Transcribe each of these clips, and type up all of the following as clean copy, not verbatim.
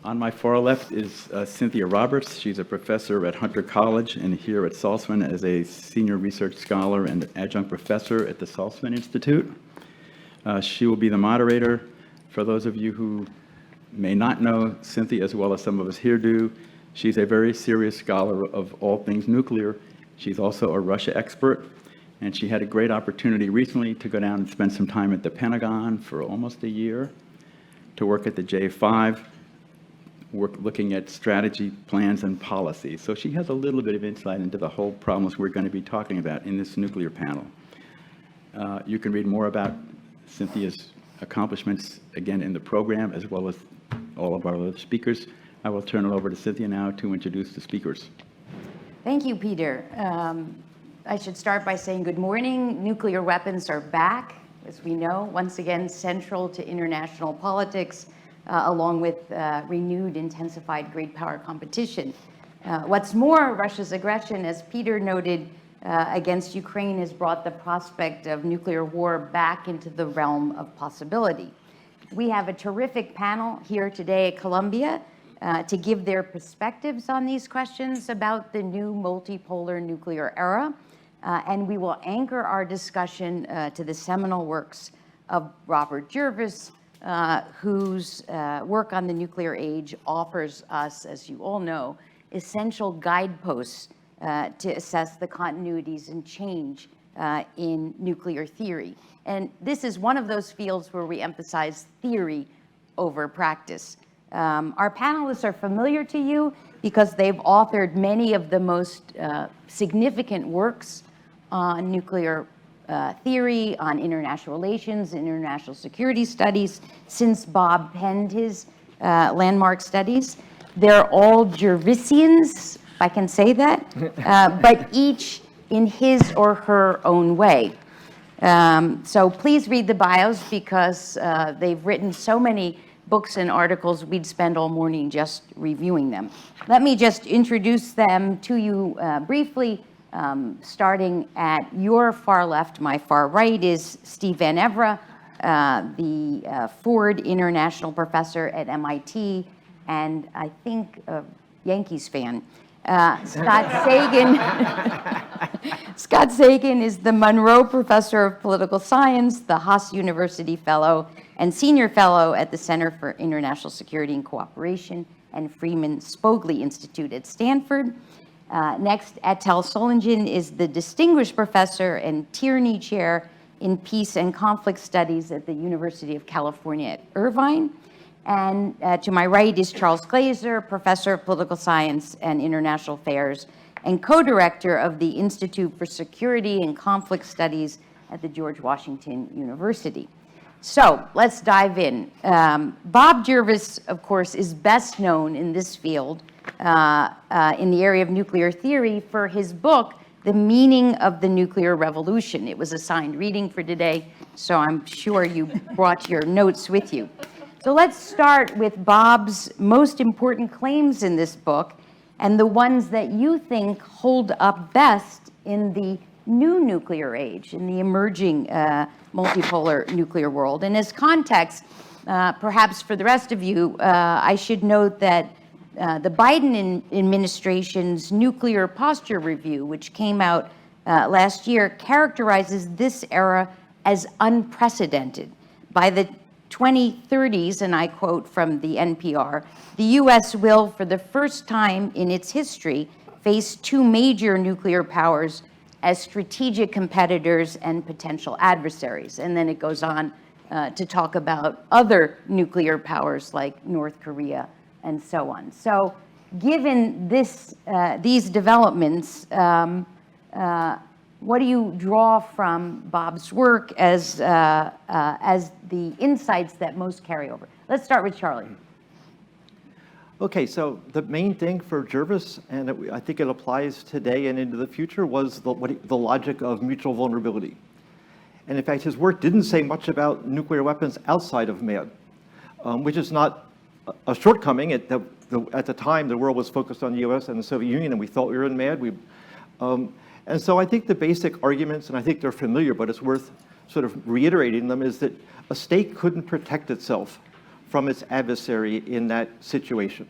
On my far left is Cynthia Roberts. She's a professor at Hunter College and here at Salzman as a senior research scholar and adjunct professor at the Salzman Institute. She will be the moderator. For those of you who may not know Cynthia as well as some of us here do, she's a very serious scholar of all things nuclear. She's also a Russia expert, and she had a great opportunity recently to go down and spend some time at the Pentagon for almost a year to work at the J5, looking at strategy, plans, and policy. So she has a little bit of insight into the whole problems we're going to be talking about in this nuclear panel. You can read more about Cynthia's accomplishments, again, in the program, as well as all of our other speakers. I will turn it over to Cynthia now to introduce the speakers. Thank you, Peter. I should start by saying good morning. Nuclear weapons are back, as we know, once again central to international politics, along with renewed, intensified great power competition. What's more, Russia's aggression, as Peter noted, against Ukraine has brought the prospect of nuclear war back into the realm of possibility. We have a terrific panel here today at Columbia to give their perspectives on these questions about the new multipolar nuclear era. And we will anchor our discussion to the seminal works of Robert Jervis, whose work on the nuclear age offers us, as you all know, essential guideposts to assess the continuities and change in nuclear theory. And this is one of those fields where we emphasize theory over practice. Our panelists are familiar to you because they've authored many of the most significant works on nuclear theory, on international relations, international security studies, since Bob penned his landmark studies. They're all Jervisians, if I can say that, but each in his or her own way. So please read the bios because they've written so many books and articles, we'd spend all morning just reviewing them. Let me just introduce them to you briefly. Starting at your far left, my far right, is Steve Van Evera, the Ford International Professor at MIT, and I think a Yankees fan. Scott Sagan. Scott Sagan is the Monroe Professor of Political Science, the Haas University Fellow, and Senior Fellow at the Center for International Security and Cooperation and Freeman Spogli Institute at Stanford. Next, Etel Solingen is the Distinguished Professor and Tierney Chair in Peace and Conflict Studies at the University of California at Irvine. And to my right is Charles Glaser, Professor of Political Science and International Affairs and co-director of the Institute for Security and Conflict Studies at the George Washington University. So let's dive in. Bob Jervis, of course, is best known in this field in the area of nuclear theory for his book, The Meaning of the Nuclear Revolution. It was assigned reading for today, so I'm sure you brought your notes with you. So let's start with Bob's most important claims in this book and the ones that you think hold up best in the new nuclear age, in the emerging multipolar nuclear world. And as context, perhaps for the rest of you, I should note that the Biden administration's nuclear posture review, which came out last year, characterizes this era as unprecedented. By the 2030s, and I quote from the NPR, the U.S. will, for the first time in its history, face two major nuclear powers as strategic competitors and potential adversaries. And then it goes on to talk about other nuclear powers like North Korea and so on. So given these developments, what do you draw from Bob's work as the insights that most carry over? Let's start with Charlie. Okay, so the main thing for Jervis, and I think it applies today and into the future, was the logic of mutual vulnerability. And in fact, his work didn't say much about nuclear weapons outside of MAD, which is not a shortcoming. At the time, the world was focused on the US and the Soviet Union, and we thought we were in MAD. And so I think the basic arguments, and I think they're familiar, but it's worth sort of reiterating them, is that a state couldn't protect itself from its adversary in that situation.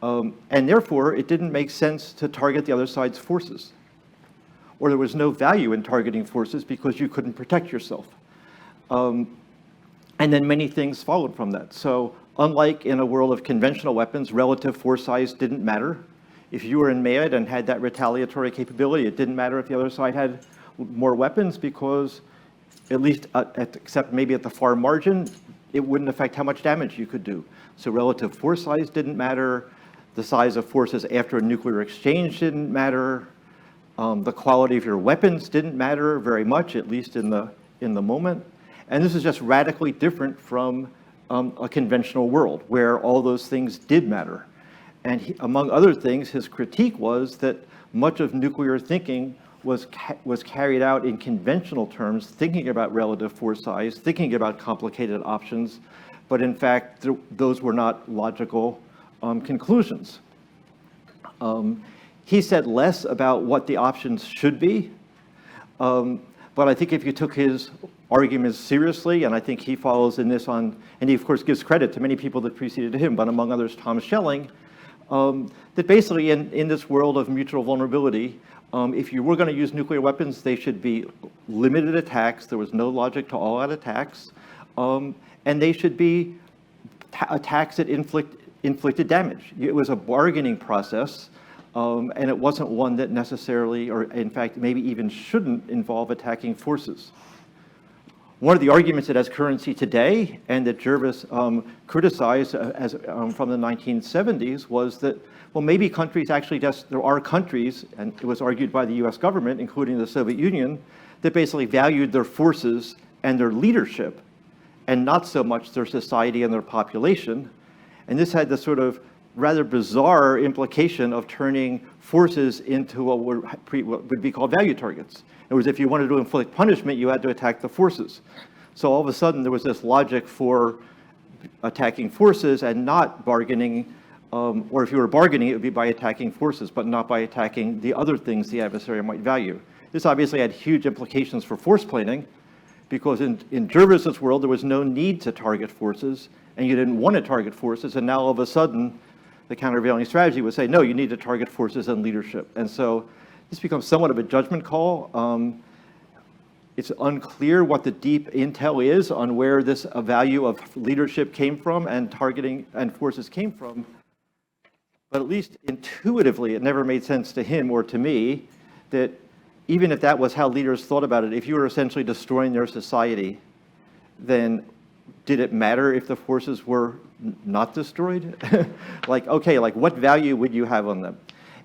And therefore, it didn't make sense to target the other side's forces. Or there was no value in targeting forces because you couldn't protect yourself. And then many things followed from that. So unlike in a world of conventional weapons, relative force size didn't matter. If you were in MAD and had that retaliatory capability, it didn't matter if the other side had more weapons because, at least except maybe at the far margin, it wouldn't affect how much damage you could do. So relative force size didn't matter. The size of forces after a nuclear exchange didn't matter. The quality of your weapons didn't matter very much, at least in the moment. And this is just radically different from a conventional world where all those things did matter. And among other things, his critique was that much of nuclear thinking was carried out in conventional terms, thinking about relative force size, thinking about complicated options, but in fact, those were not logical conclusions. He said less about what the options should be, but I think if you took his arguments seriously, and I think he follows in this on, and he of course gives credit to many people that preceded him, but among others Tom Schelling, that basically in this world of mutual vulnerability, if you were going to use nuclear weapons, they should be limited attacks. There was no logic to all-out attacks, and they should be attacks that inflicted damage. It was a bargaining process, and it wasn't one that necessarily, or in fact, maybe even shouldn't involve attacking forces. One of the arguments that has currency today, and that Jervis criticized from the 1970s, was that, well, maybe countries actually there are countries, and it was argued by the US government, including the Soviet Union, that basically valued their forces and their leadership, and not so much their society and their population. And this had the sort of rather bizarre implication of turning forces into what would be called value targets. In other words, if you wanted to inflict punishment, you had to attack the forces. So all of a sudden, there was this logic for attacking forces and not bargaining, or if you were bargaining, it would be by attacking forces, but not by attacking the other things the adversary might value. This obviously had huge implications for force planning, because in Jervis's world, there was no need to target forces, and you didn't want to target forces, and now all of a sudden, the countervailing strategy would say, no, you need to target forces and leadership. And so this becomes somewhat of a judgment call. It's unclear what the deep intel is on where this value of leadership came from and targeting and forces came from. But at least intuitively, it never made sense to him or to me that even if that was how leaders thought about it, if you were essentially destroying their society, then did it matter if the forces were not destroyed? Like, okay, like what value would you have on them?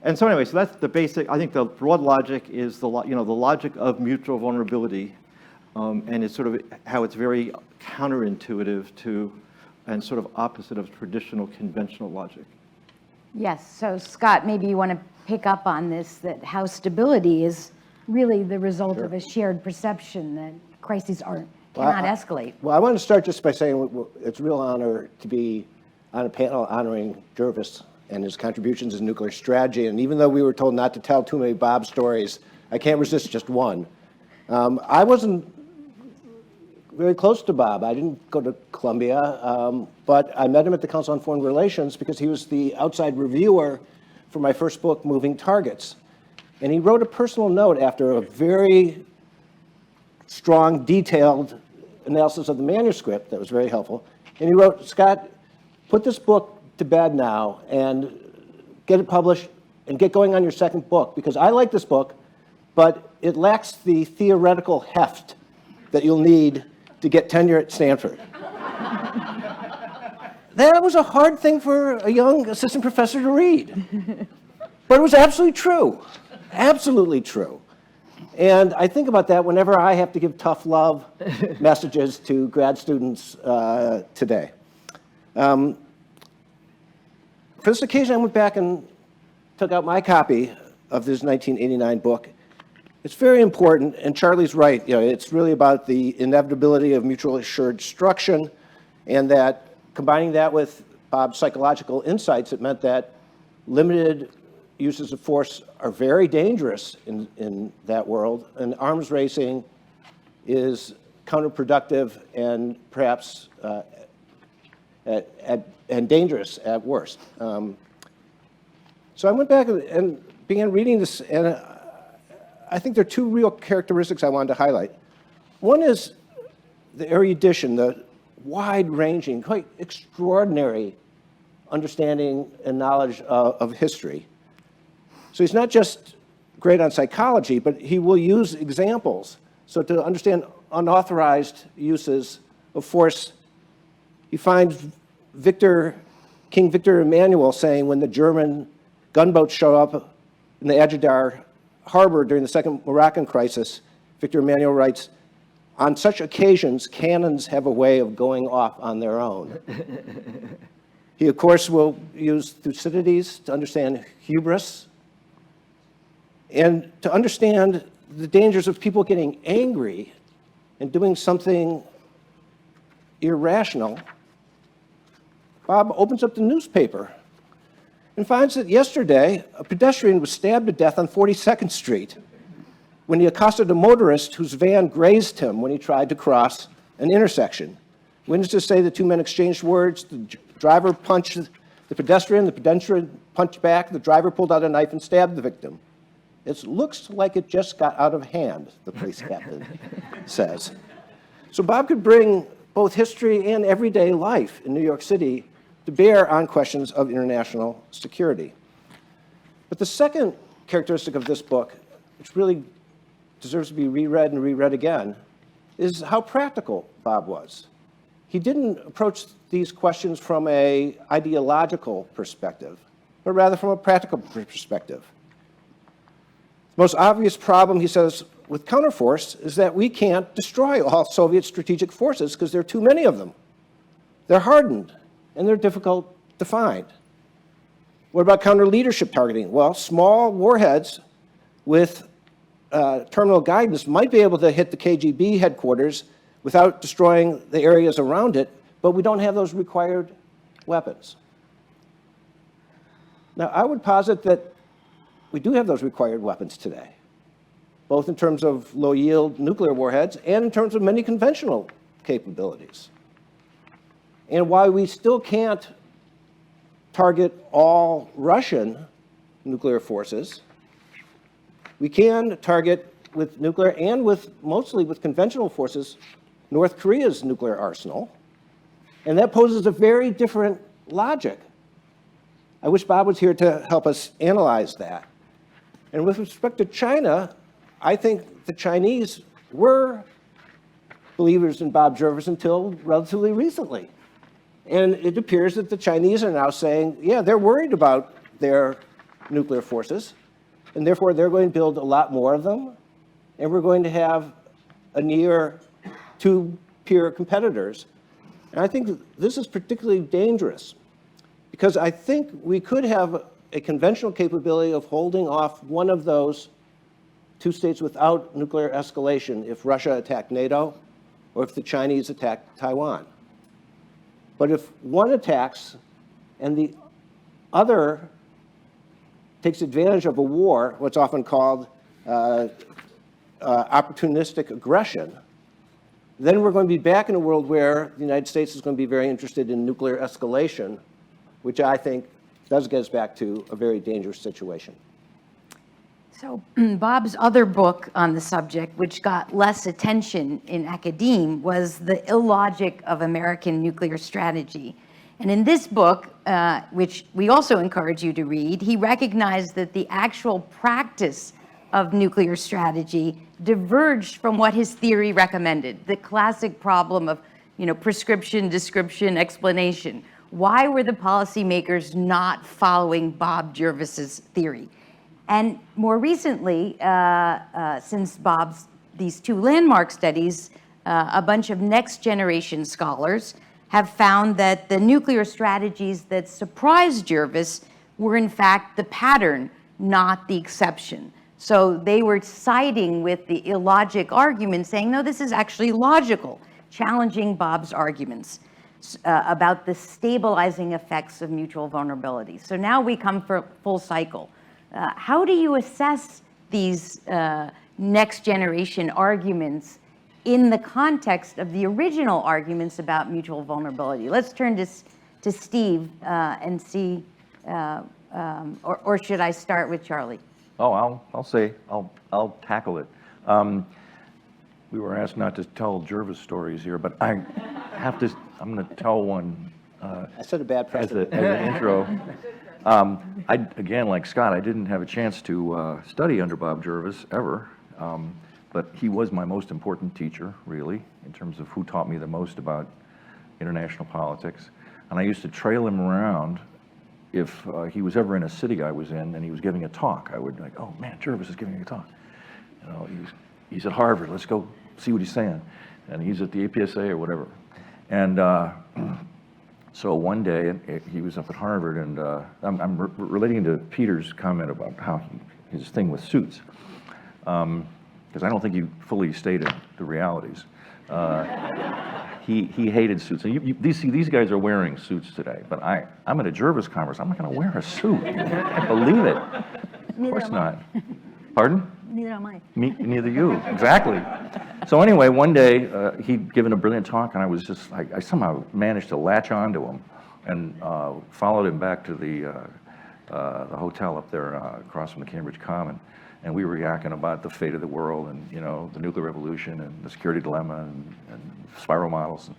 And so anyway, so that's the basic, I think the broad logic is the logic of mutual vulnerability, and it's sort of how it's very counterintuitive to, and sort of opposite of traditional conventional logic. Yes, so Scott, maybe you want to pick up on this, that how stability is really the result of a shared perception that crises cannot escalate. Well, I want to start just by saying it's a real honor to be on a panel honoring Jervis and his contributions in nuclear strategy. And even though we were told not to tell too many Bob stories, I can't resist just one. I wasn't very close to Bob. I didn't go to Columbia, but I met him at the Council on Foreign Relations because he was the outside reviewer for my first book, Moving Targets. And he wrote a personal note after a very strong, detailed analysis of the manuscript that was very helpful. And he wrote, Scott, put this book to bed now and get it published and get going on your second book, because I like this book, but it lacks the theoretical heft that you'll need to get tenure at Stanford. That was a hard thing for a young assistant professor to read, but it was absolutely true, absolutely true. And I think about that whenever I have to give tough love messages to grad students today. For this occasion, I went back and took out my copy of this 1989 book. It's very important, and Charlie's right. It's really about the inevitability of mutually assured destruction, and that combining that with Bob's psychological insights, it meant that limited uses of force are very dangerous in that world, and arms racing is counterproductive and perhaps and dangerous at worst. So I went back and began reading this, and I think there are two real characteristics I wanted to highlight. One is the erudition, the wide-ranging, quite extraordinary understanding and knowledge of history. So he's not just great on psychology, but he will use examples. So to understand unauthorized uses of force, he finds King Victor Emmanuel saying when the German gunboats show up in the Ajadar harbor during the Second Moroccan crisis, Victor Emmanuel writes, "On such occasions, cannons have a way of going off on their own." He, of course, will use Thucydides to understand hubris and to understand the dangers of people getting angry and doing something irrational. Bob opens up the newspaper and finds that yesterday a pedestrian was stabbed to death on 42nd Street when he accosted a motorist whose van grazed him when he tried to cross an intersection. Witnesses say the two men exchanged words. The driver punched the pedestrian punched back, the driver pulled out a knife and stabbed the victim. It looks like it just got out of hand, the police captain says. So Bob could bring both history and everyday life in New York City to bear on questions of international security. But the second characteristic of this book, which really deserves to be reread and reread again, is how practical Bob was. He didn't approach these questions from an ideological perspective, but rather from a practical perspective. The most obvious problem, he says, with counterforce is that we can't destroy all Soviet strategic forces because there are too many of them. They're hardened, and they're difficult to find. What about counter-leadership targeting? Well, small warheads with terminal guidance might be able to hit the KGB headquarters without destroying the areas around it, but we don't have those required weapons. Now, I would posit that we do have those required weapons today, both in terms of low-yield nuclear warheads and in terms of many conventional capabilities. And while we still can't target all Russian nuclear forces, we can target with nuclear and mostly with conventional forces North Korea's nuclear arsenal. And that poses a very different logic. I wish Bob was here to help us analyze that. And with respect to China, I think the Chinese were believers in Bob Jervis until relatively recently. And it appears that the Chinese are now saying, yeah, they're worried about their nuclear forces, and therefore they're going to build a lot more of them, and we're going to have a near two-peer competitors. And I think this is particularly dangerous because I think we could have a conventional capability of holding off one of those two states without nuclear escalation if Russia attacked NATO or if the Chinese attacked Taiwan. But if one attacks and the other takes advantage of a war, what's often called opportunistic aggression, then we're going to be back in a world where the United States is going to be very interested in nuclear escalation, which I think does get us back to a very dangerous situation. So Bob's other book on the subject, which got less attention in academia, was The Illogic of American Nuclear Strategy. And in this book, which we also encourage you to read, he recognized that the actual practice of nuclear strategy diverged from what his theory recommended, the classic problem of, prescription, description, explanation. Why were the policymakers not following Bob Jervis's theory? And more recently, since Bob's these two landmark studies, a bunch of next generation scholars have found that the nuclear strategies that surprised Jervis were in fact the pattern, not the exception. So they were siding with the illogic argument, saying, no, this is actually logical, challenging Bob's arguments about the stabilizing effects of mutual vulnerability. So now we come for full cycle. How do you assess these next generation arguments in the context of the original arguments about mutual vulnerability. Let's turn to Steve and see, or should I start with Charlie? Oh, I'll tackle it. We were asked not to tell Jervis stories here, but I'm going to tell one I set a bad as precedent. an intro. Again, like Scott, I didn't have a chance to study under Bob Jervis ever, but he was my most important teacher, really, in terms of who taught me the most about international politics. And I used to trail him around if he was ever in a city I was in and he was giving a talk. I would like, oh man, Jervis is giving a talk. You know, he's at Harvard. Let's go see what he's saying. And he's at the APSA or whatever. And so one day he was up at Harvard, and I'm relating to Peter's comment about how his thing with suits, because I don't think you fully stated the realities. He hated suits. And these guys are wearing suits today, but I'm at a Jervis conference. I'm not going to wear a suit. I can't believe it. Of course not. Pardon? Neither am I. Neither you, exactly. So anyway, one day he'd given a brilliant talk, and I was just, I somehow managed to latch onto him and followed him back to the hotel up there across from the Cambridge Common. And we were yakking about the fate of the world and, you know, the nuclear revolution and the security dilemma and spiral models.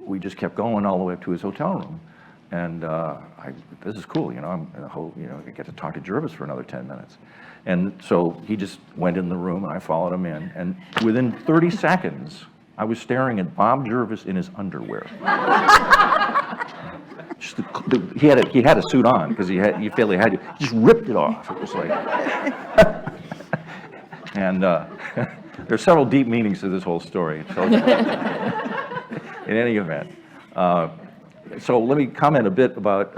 We just kept going all the way up to his hotel room. And this is cool, you know, I get to talk to Jervis for another 10 minutes. And so he just went in the room, and I followed him in. And within 30 seconds, I was staring at Bob Jervis in his underwear. Just he had a suit on because he felt he had to. He just ripped it off. It was like, and there's several deep meanings to this whole story. So, in any event, so let me comment a bit about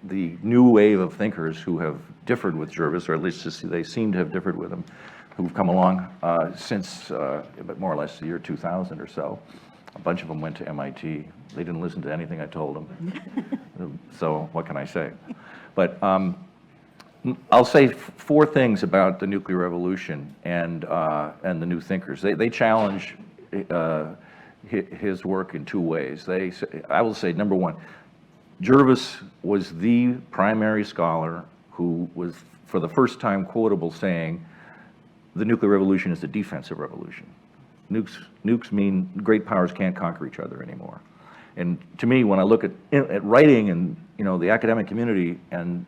the new wave of thinkers who have differed with Jervis, or at least they seem to have differed with him, who've come along since more or less the year 2000 or so. A bunch of them went to MIT. They didn't listen to anything I told them. So what can I say? But I'll say four things about the nuclear revolution and the new thinkers. They challenge his work in two ways. I will say, number one, Jervis was the primary scholar who was, for the first time, quotable, saying the nuclear revolution is a defensive revolution. Nukes mean great powers can't conquer each other anymore. And to me, when I look at writing and, you know, the academic community and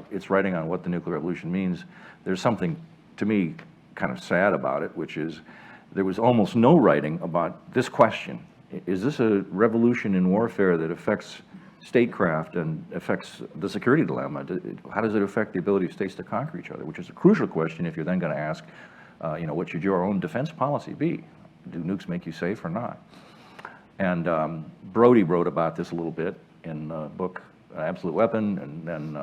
its writing on what the nuclear revolution means, there's something, to me, kind of sad about it, which is there was almost no writing about this question. Is this a revolution in warfare that affects statecraft and affects the security dilemma? How does it affect the ability of states to conquer each other? Which is a crucial question if you're then going to ask, what should your own defense policy be? Do nukes make you safe or not? And Brody wrote about this a little bit in the book Absolute Weapon, and then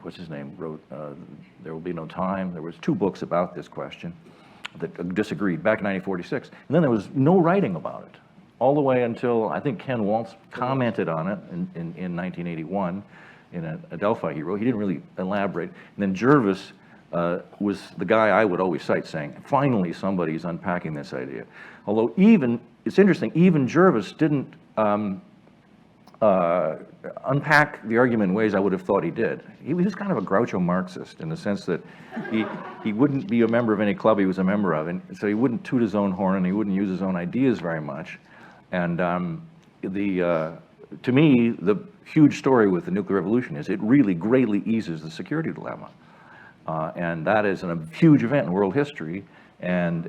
what's his name wrote There Will Be No Time. There was two books about this question that disagreed back in 1946, and then there was no writing about it all the way until I think Ken Waltz commented on it in 1981 in a Delphi he wrote. He didn't really elaborate. And then Jervis was the guy I would always cite, saying, finally somebody's unpacking this idea. Although it's interesting, even Jervis didn't unpack the argument in ways I would have thought he did. He was just kind of a Groucho Marxist in the sense that he wouldn't be a member of any club he was a member of, and so he wouldn't toot his own horn and he wouldn't use his own ideas very much. And to me, the huge story with the nuclear revolution is it really greatly eases the security dilemma. And that is a huge event in world history, and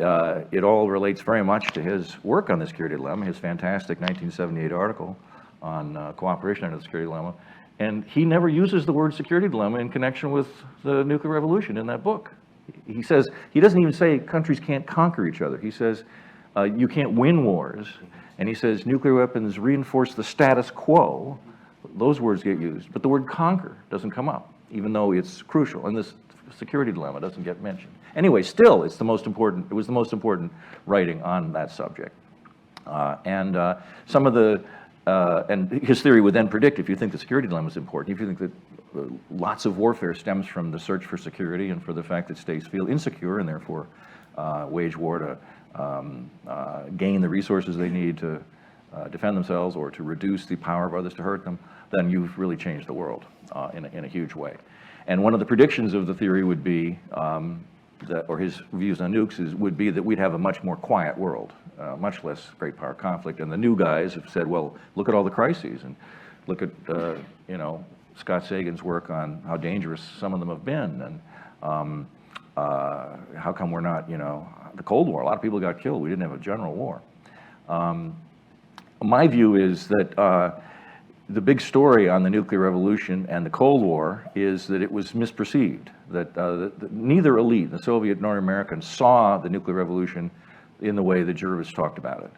it all relates very much to his work on the security dilemma, his fantastic 1978 article on cooperation under the security dilemma. And he never uses the word security dilemma in connection with the nuclear revolution in that book. He says, he doesn't even say countries can't conquer each other. He says you can't win wars. And he says nuclear weapons reinforce the status quo. Those words get used, but the word conquer doesn't come up, even though it's crucial. And this security dilemma doesn't get mentioned. Anyway, still, it was the most important writing on that subject. Some of the, and his theory would then predict, if you think the security dilemma is important, if you think that lots of warfare stems from the search for security and for the fact that states feel insecure and therefore wage war to gain the resources they need to defend themselves or to reduce the power of others to hurt them, then you've really changed the world in a huge way. And one of the predictions of the theory would be that, or his views on nukes would be that we'd have a much more quiet world, much less great power conflict. And the new guys have said, well, look at all the crises and look at Scott Sagan's work on how dangerous some of them have been, and how come we're not, the Cold War, a lot of people got killed, we didn't have a general war. My view is that the big story on the nuclear revolution and the Cold War is that it was misperceived, that neither elite, the Soviet nor American, saw the nuclear revolution in the way that Jervis talked about it.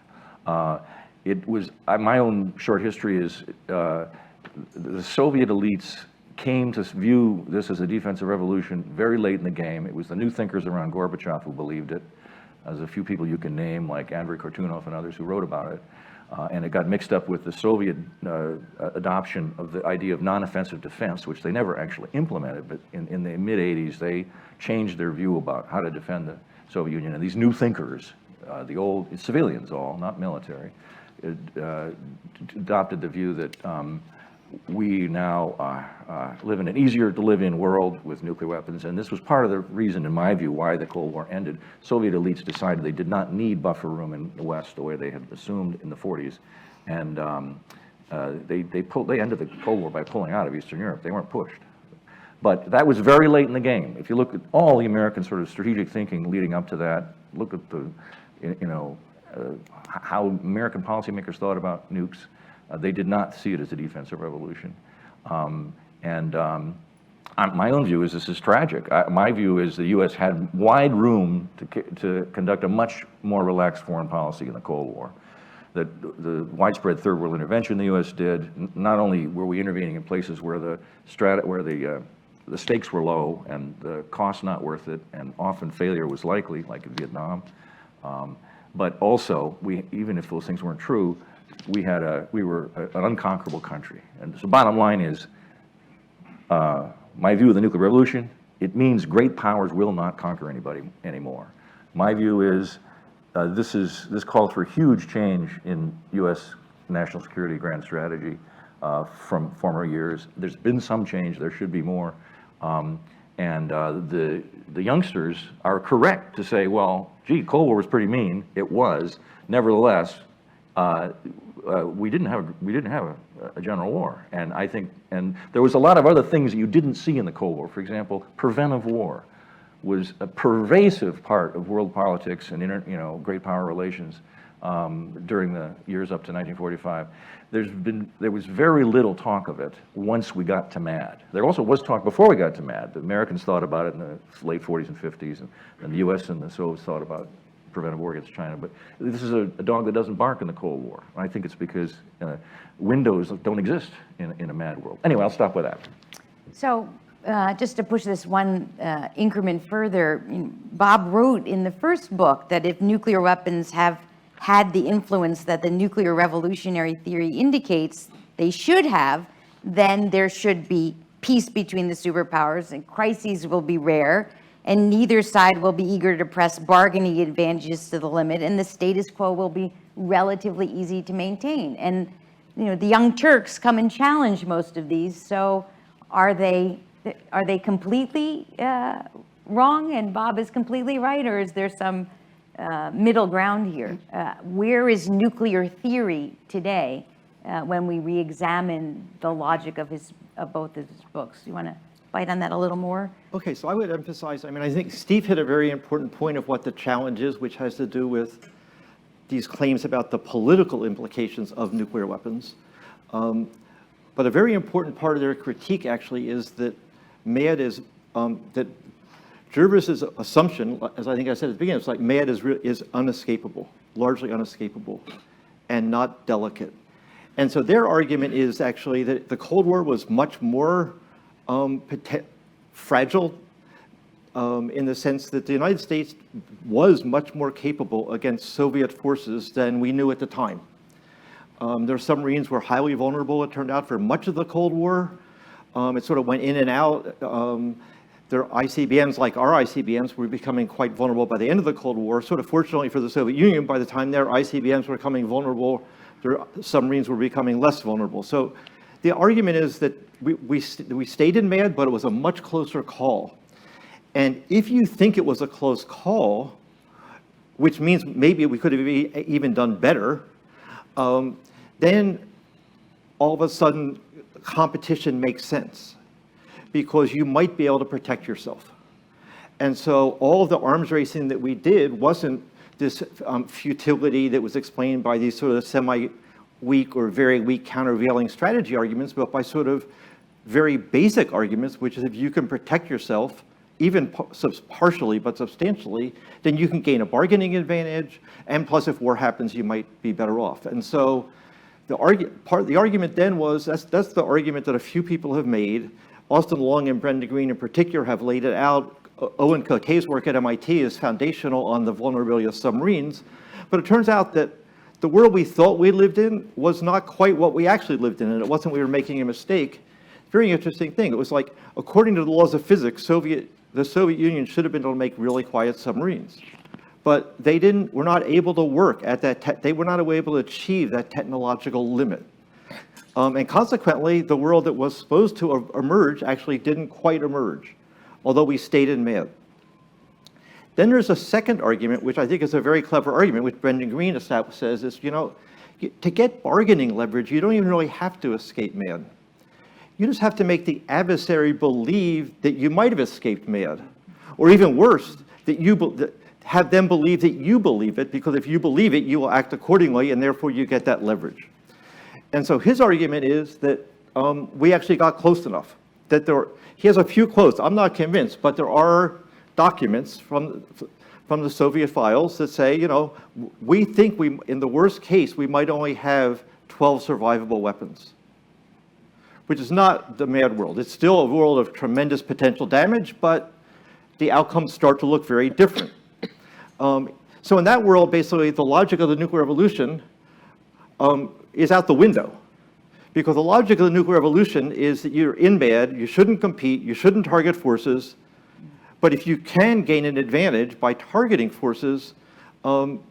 It was, my own short history is, the Soviet elites came to view this as a defensive revolution very late in the game. It was the new thinkers around Gorbachev who believed it. There's a few people you can name, like Andrei Kortunov and others, who wrote about it. And it got mixed up with the Soviet adoption of the idea of non-offensive defense, which they never actually implemented, but in the mid-'80s, they changed their view about how to defend the Soviet Union. And these new thinkers, the old civilians all, not military, adopted the view that we now live in an easier to live in world with nuclear weapons, and this was part of the reason, in my view, why the Cold War ended. Soviet elites decided they did not need buffer room in the West the way they had assumed in the 40s, and they ended the Cold War by pulling out of Eastern Europe. They weren't pushed. But that was very late in the game. If you look at all the American sort of strategic thinking leading up to that, look at the, how American policymakers thought about nukes. They did not see it as a defensive revolution. My own view is this is tragic. My view is the U.S. had wide room to conduct a much more relaxed foreign policy in the Cold War. That the widespread third world intervention the U.S. did, not only were we intervening in places where the stakes were low and the cost not worth it, and often failure was likely, like in Vietnam, but also, even if those things weren't true, we were an unconquerable country. And so bottom line is, my view of the nuclear revolution, it means great powers will not conquer anybody anymore. My view is, this calls for huge change in U.S. national security grand strategy from former years. There's been some change, there should be more. The youngsters are correct to say, well, gee, Cold War was pretty mean. It was. Nevertheless, we didn't have a general war, and I think, and there was a lot of other things that you didn't see in the Cold War. For example, preventive war was a pervasive part of world politics and great power relations during the years up to 1945. There was very little talk of it once we got to MAD. There also was talk before we got to MAD. The Americans thought about it in the late 40s and 50s, and the U.S. and the Soviets thought about preventive war against China. But this is a dog that doesn't bark in the Cold War. I think it's because windows don't exist in a MAD world. Anyway, I'll stop with that. So just to push this one increment further, Bob wrote in the first book that if nuclear weapons have had the influence that the nuclear revolutionary theory indicates they should have, then there should be peace between the superpowers and crises will be rare, and neither side will be eager to press bargaining advantages to the limit, and the status quo will be relatively easy to maintain. And the Young Turks come and challenge most of these. So are they completely wrong and Bob is completely right, or is there some middle ground here? Where is nuclear theory today when we re-examine the logic of both of his books? You want to bite on that a little more? Okay, so I would emphasize, I think Steve hit a very important point of what the challenge is, which has to do with these claims about the political implications of nuclear weapons. But a very important part of their critique actually is that MAD is, that Jervis's assumption, as I think I said at the beginning, it's like MAD is unescapable, largely unescapable, and not delicate. And so their argument is actually that the Cold War was much more fragile in the sense that the United States was much more capable against Soviet forces than we knew at the time. Their submarines were highly vulnerable, it turned out, for much of the Cold War. It sort of went in and out. their ICBMs, like our ICBMs, were becoming quite vulnerable by the end of the Cold War. Sort of fortunately for the Soviet Union, by the time their ICBMs were becoming vulnerable, their submarines were becoming less vulnerable. So the argument is that we stayed in MAD, but it was a much closer call. And if you think it was a close call, which means maybe we could have even done better, then all of a sudden competition makes sense, because you might be able to protect yourself. And so all of the arms racing that we did wasn't this futility that was explained by these sort of semi-weak or very weak countervailing strategy arguments, but by sort of very basic arguments, which is if you can protect yourself, even partially but substantially, then you can gain a bargaining advantage, and plus if war happens, you might be better off. And so the argument then was, that's the argument that a few people have made. Austin Long and Brendan Green in particular have laid it out. Owen Coquet's work at MIT is foundational on the vulnerability of submarines. But it turns out that the world we thought we lived in was not quite what we actually lived in, and it wasn't we were making a mistake. Very interesting thing. It was like, according to the laws of physics, the Soviet Union should have been able to make really quiet submarines. But they were not able to work at that, they were not able to achieve that technological limit. And consequently, the world that was supposed to emerge actually didn't quite emerge, although we stayed in MAD. Then there's a second argument, which I think is a very clever argument, which Brendan Green says is, to get bargaining leverage, you don't even really have to escape MAD. You just have to make the adversary believe that you might have escaped MAD, or even worse, have them believe that you believe it, because if you believe it, you will act accordingly, and therefore you get that leverage. And so his argument is that we actually got close enough. He has a few quotes. I'm not convinced, but there are documents from the Soviet files that say, we think in the worst case, we might only have 12 survivable weapons, which is not the MAD world. It's still a world of tremendous potential damage, but the outcomes start to look very different. So in that world, basically, the logic of the nuclear revolution is out the window. Because the logic of the nuclear revolution is that you're in MAD, you shouldn't compete, you shouldn't target forces, but if you can gain an advantage by targeting forces, then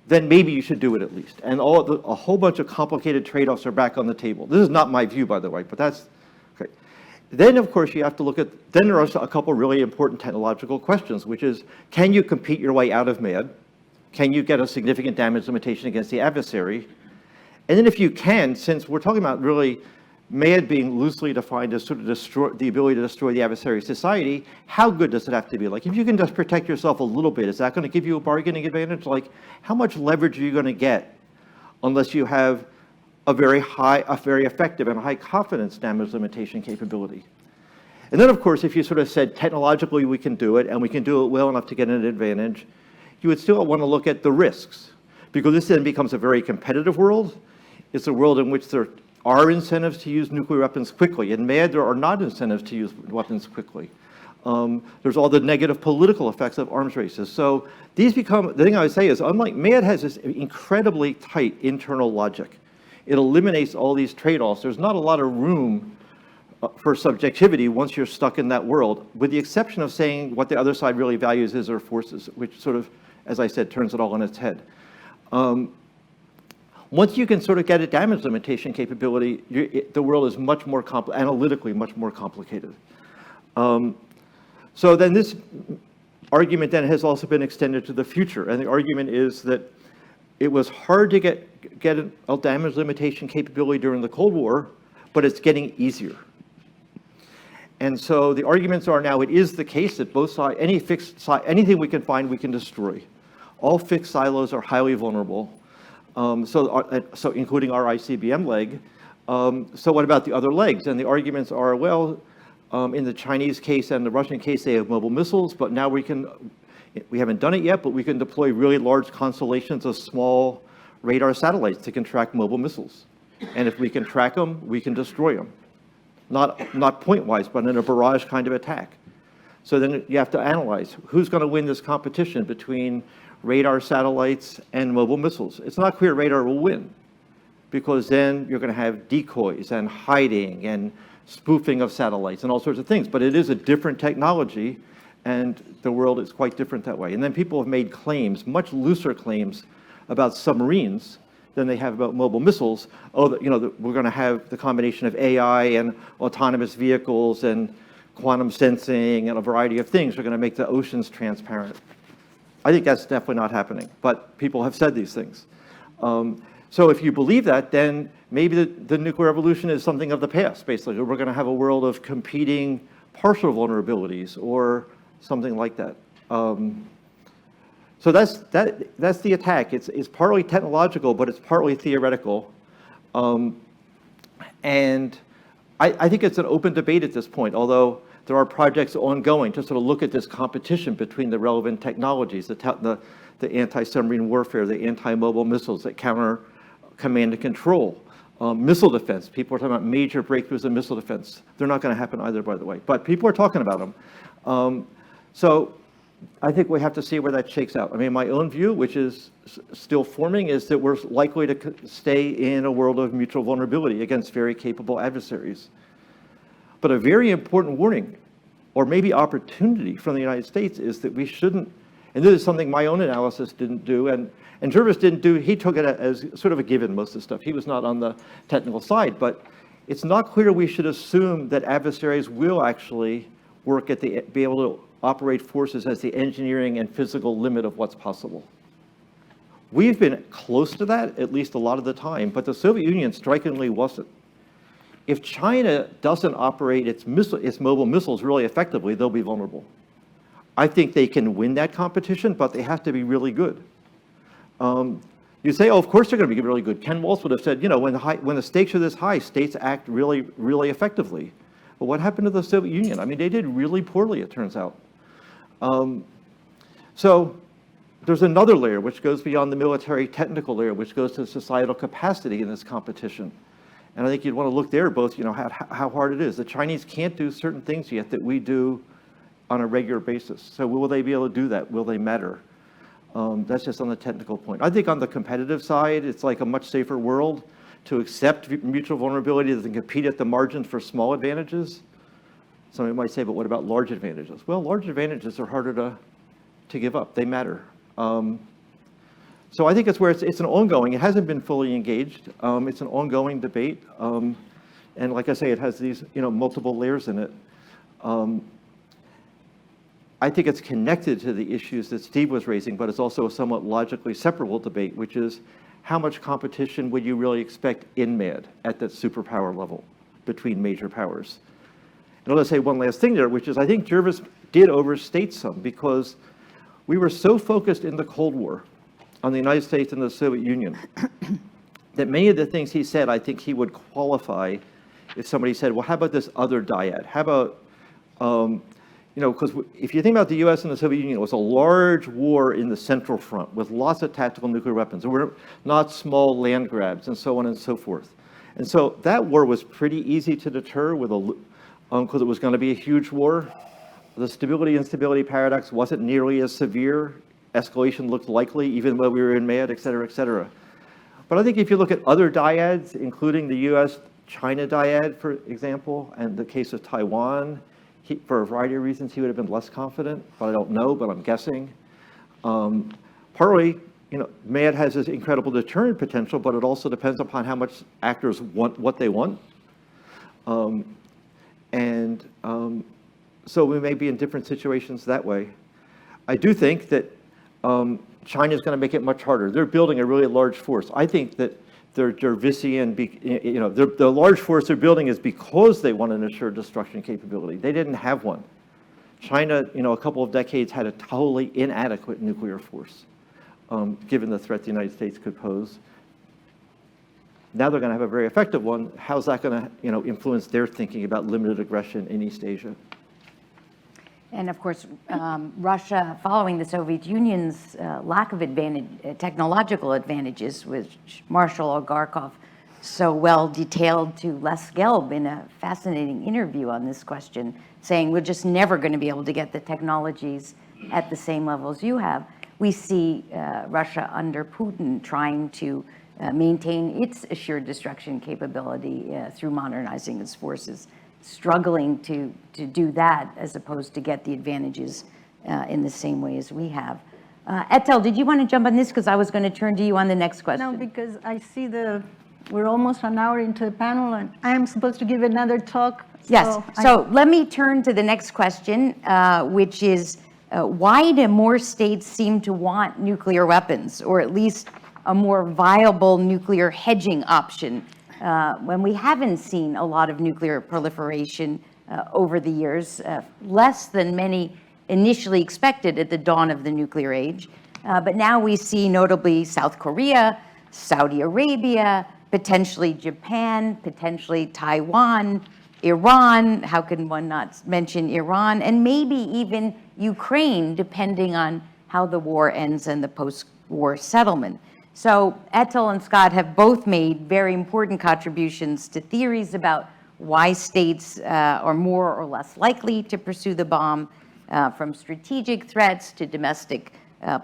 maybe you should do it at least. And a whole bunch of complicated trade-offs are back on the table. This is not my view, by the way, but that's, okay. Then, of course, you have to look at, then there are a couple really important technological questions, which is, can you compete your way out of MAD? Can you get a significant damage limitation against the adversary? And then if you can, since we're talking about really MAD being loosely defined as sort of the ability to destroy the adversary's society, how good does it have to be? Like, if you can just protect yourself a little bit, is that going to give you a bargaining advantage? Like, how much leverage are you going to get unless you have a very effective and high confidence damage limitation capability? And then, of course, if you sort of said technologically we can do it, and we can do it well enough to get an advantage, you would still want to look at the risks, because this then becomes a very competitive world. It's a world in which there are incentives to use nuclear weapons quickly. In MAD, there are not incentives to use weapons quickly. There's all the negative political effects of arms races. So these become, the thing I would say is, unlike MAD has this incredibly tight internal logic. It eliminates all these trade-offs. There's not a lot of room for subjectivity once you're stuck in that world, with the exception of saying what the other side really values is their forces, which sort of, as I said, turns it all on its head. Once you can sort of get a damage limitation capability, the world is much more analytically much more complicated. So then this argument then has also been extended to the future, and the argument is that it was hard to get a damage limitation capability during the Cold War, but it's getting easier. And so the arguments are now, it is the case that both sides, anything we can find, we can destroy. All fixed silos are highly vulnerable. So including our ICBM leg. So what about the other legs? And the arguments are, well, in the Chinese case and the Russian case, they have mobile missiles, but now we haven't done it yet, but we can deploy really large constellations of small radar satellites that can track mobile missiles. And if we can track them, we can destroy them. Not point-wise, but in a barrage kind of attack. So then you have to analyze, who's going to win this competition between radar satellites and mobile missiles? It's not clear radar will win. because then you're going to have decoys and hiding and spoofing of satellites and all sorts of things. But it is a different technology, and the world is quite different that way. And then people have made claims, much looser claims, about submarines than they have about mobile missiles. Oh, we're going to have the combination of AI and autonomous vehicles and quantum sensing and a variety of things are going to make the oceans transparent. I think that's definitely not happening, but people have said these things. So if you believe that, then maybe the nuclear revolution is something of the past, basically. We're going to have a world of competing partial vulnerabilities or something like that. So that's the attack. It's partly technological, but it's partly theoretical. And I think it's an open debate at this point, although there are projects ongoing to sort of look at this competition between the relevant technologies, the anti-submarine warfare, the anti-mobile missiles that counter command and control, missile defense. People are talking about major breakthroughs in missile defense. They're not going to happen either, by the way, but people are talking about them. So I think we have to see where that shakes out. I mean, my own view, which is still forming, is that we're likely to stay in a world of mutual vulnerability against very capable adversaries. But a very important warning, or maybe opportunity from the United States, is that we shouldn't, and this is something my own analysis didn't do, and Jervis didn't do, he took it as sort of a given, most of the stuff. He was not on the technical side, but it's not clear we should assume that adversaries will actually be able to operate forces as the engineering and physical limit of what's possible. We've been close to that, at least a lot of the time, but the Soviet Union strikingly wasn't. If China doesn't operate its mobile missiles really effectively, they'll be vulnerable. I think they can win that competition, but they have to be really good. You say, oh, of course they're going to be really good. Ken Waltz would have said, when the stakes are this high, states act really, really effectively. But what happened to the Soviet Union? I mean, they did really poorly, it turns out. So there's another layer which goes beyond the military technical layer, which goes to societal capacity in this competition. And I think you'd want to look there both, how hard it is. The Chinese can't do certain things yet that we do on a regular basis. So will they be able to do that? Will they matter? That's just on the technical point. I think on the competitive side, it's like a much safer world to accept mutual vulnerability than compete at the margins for small advantages. Somebody might say, but what about large advantages? Well, large advantages are harder to give up. They matter. So I think it's where it's an ongoing, it hasn't been fully engaged. It's an ongoing debate. And like I say, it has these multiple layers in it. I think it's connected to the issues that Steve was raising, but it's also a somewhat logically separable debate, which is how much competition would you really expect in MAD at that superpower level between major powers? And I'll say one last thing there, which is I think Jervis did overstate some, because we were so focused in the Cold War on the United States and the Soviet Union that many of the things he said, I think he would qualify if somebody said, well, how about this other dyad? How about, because if you think about the US and the Soviet Union, it was a large war in the Central Front with lots of tactical nuclear weapons. There were not small land grabs and so on and so forth. And so that war was pretty easy to deter with because it was going to be a huge war. The stability-instability paradox wasn't nearly as severe. Escalation looked likely, even though we were in MAD, et cetera, et cetera. But I think if you look at other dyads, including the US-China dyad, for example, and the case of Taiwan, for a variety of reasons, he would have been less confident, but I don't know, but I'm guessing. Partly, MAD has this incredible deterrent potential, but it also depends upon how much actors want what they want. So we may be in different situations that way. I do think that China is going to make it much harder. They're building a really large force. I think that their Jarvisian, the large force they're building is because they want an assured destruction capability. They didn't have one. China, a couple of decades had a totally inadequate nuclear force, given the threat the United States could pose. Now they're going to have a very effective one. How's that going to, influence their thinking about limited aggression in East Asia? And of course, Russia, following the Soviet Union's lack of technological advantages, which Marshal Olgarkov so well detailed to Les Gelb in a fascinating interview on this question, saying we're just never going to be able to get the technologies at the same level as you have. We see Russia under Putin trying to maintain its assured destruction capability through modernizing its forces, struggling to do that as opposed to get the advantages in the same way as we have. Etel, did you want to jump on this? Because I was going to turn to you on the next question. No, because I see we're almost an hour into the panel, and I am supposed to give another talk. Yes, so let me turn to the next question, which is, why do more states seem to want nuclear weapons, or at least a more viable nuclear hedging option, when we haven't seen a lot of nuclear proliferation over the years, less than many initially expected at the dawn of the nuclear age. But now we see notably South Korea, Saudi Arabia, potentially Japan, potentially Taiwan, Iran, how can one not mention Iran, and maybe even Ukraine, depending on how the war ends and the post-war settlement. So Etel and Scott have both made very important contributions to theories about why states are more or less likely to pursue the bomb, from strategic threats to domestic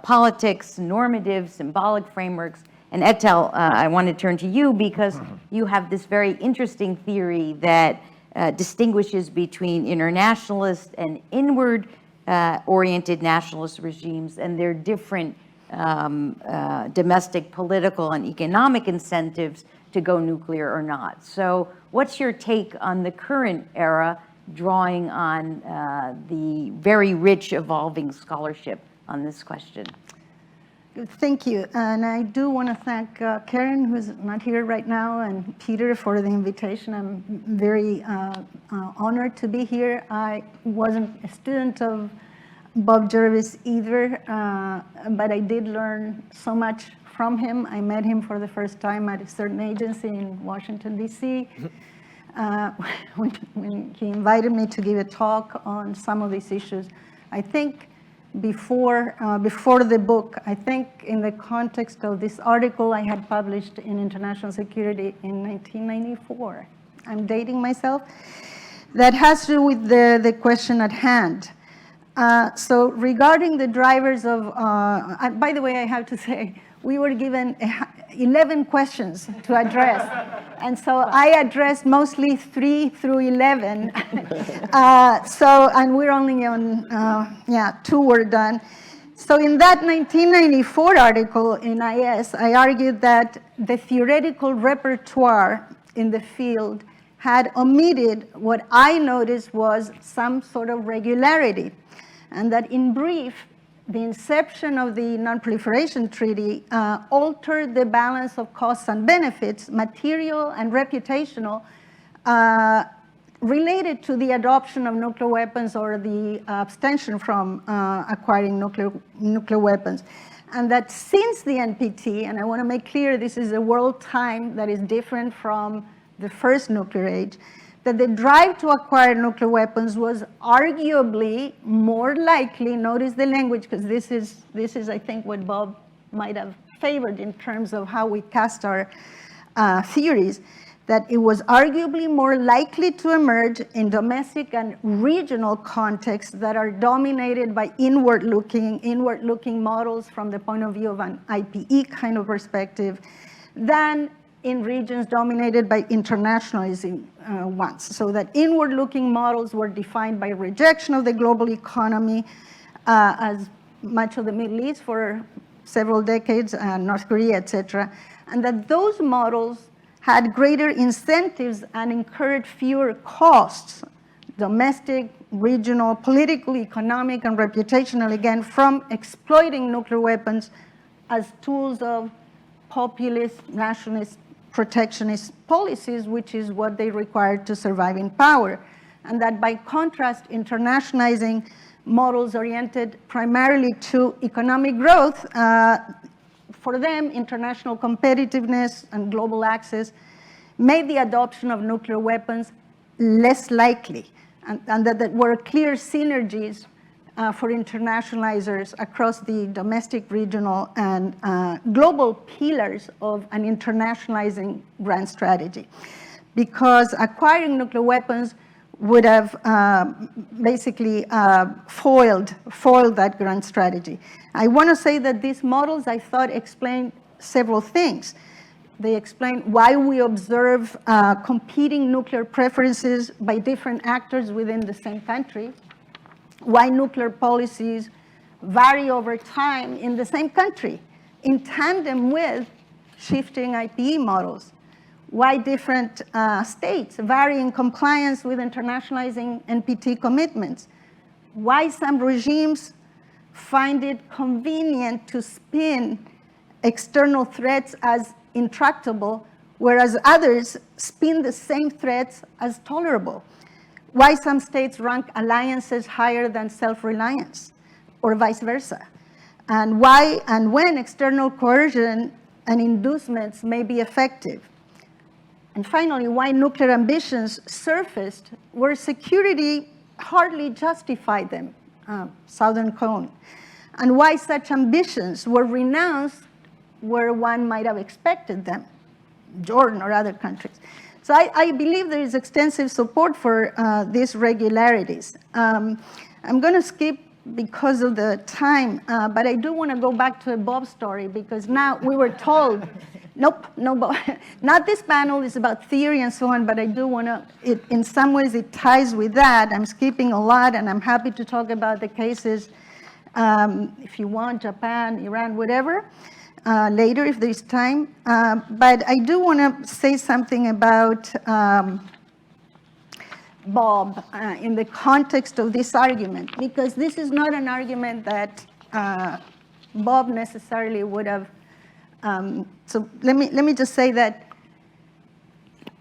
politics, normative, symbolic frameworks. And Etel, I want to turn to you because you have this very interesting theory that distinguishes between internationalist and inward oriented nationalist regimes and their different domestic political and economic incentives to go nuclear or not. So what's your take on the current era, drawing on the very rich evolving scholarship on this question? Thank you. And I do want to thank Karen, who's not here right now, and Peter for the invitation. I'm very honored to be here. I wasn't a student of Bob Jervis either, but I did learn so much from him. I met him for the first time at a certain agency in Washington, D.C., when he invited me to give a talk on some of these issues. I think before the book, I think in the context of this article I had published in International Security in 1994, I'm dating myself, that has to do with the question at hand. So regarding the drivers of, by the way, I have to say, we were given 11 questions to address. And so I addressed mostly 3 through 11. And we're only on, 2 were done. So in that 1994 article in IS, I argued that the theoretical repertoire in the field had omitted what I noticed was some sort of regularity. And that in brief, the inception of the Non-Proliferation Treaty altered the balance of costs and benefits, material and reputational, related to the adoption of nuclear weapons or the abstention from acquiring nuclear weapons. And that since the NPT, and I want to make clear this is a world time that is different from the first nuclear age, that the drive to acquire nuclear weapons was arguably more likely, notice the language, because this is, I think, what Bob might have favored in terms of how we cast our theories, that it was arguably more likely to emerge in domestic and regional contexts that are dominated by inward-looking models from the point of view of an IPE kind of perspective, than in regions dominated by internationalism ones. So that inward-looking models were defined by rejection of the global economy, as much of the Middle East for several decades, North Korea, et cetera, and that those models had greater incentives and incurred fewer costs, domestic, regional, political, economic, and reputational, again, from exploiting nuclear weapons as tools of populist, nationalist, protectionist policies, which is what they required to survive in power. And that by contrast, internationalizing models oriented primarily to economic growth, for them, international competitiveness and global access made the adoption of nuclear weapons less likely, and that there were clear synergies for internationalizers across the domestic, regional, and global pillars of an internationalizing grand strategy. Because acquiring nuclear weapons would have basically foiled that grand strategy. I want to say that these models, I thought, explained several things. they explain why we observe competing nuclear preferences by different actors within the same country, why nuclear policies vary over time in the same country in tandem with shifting IPE models, why different states vary in compliance with internationalizing NPT commitments, why some regimes find it convenient to spin external threats as intractable, whereas others spin the same threats as tolerable, why some states rank alliances higher than self-reliance, or vice versa, and why and when external coercion and inducements may be effective. And finally, why nuclear ambitions surfaced where security hardly justified them, Southern Cone, and why such ambitions were renounced where one might have expected them, Jordan or other countries. So I believe there is extensive support for these regularities. I'm going to skip because of the time, but I do want to go back to a Bob story, because now we were told, nope, no Bob. Not this panel is about theory and so on, but I do want to, in some ways it ties with that. I'm skipping a lot, and I'm happy to talk about the cases, if you want, Japan, Iran, whatever, later if there's time. But I do want to say something about Bob in the context of this argument, because this is not an argument that Bob necessarily would have. So let me just say that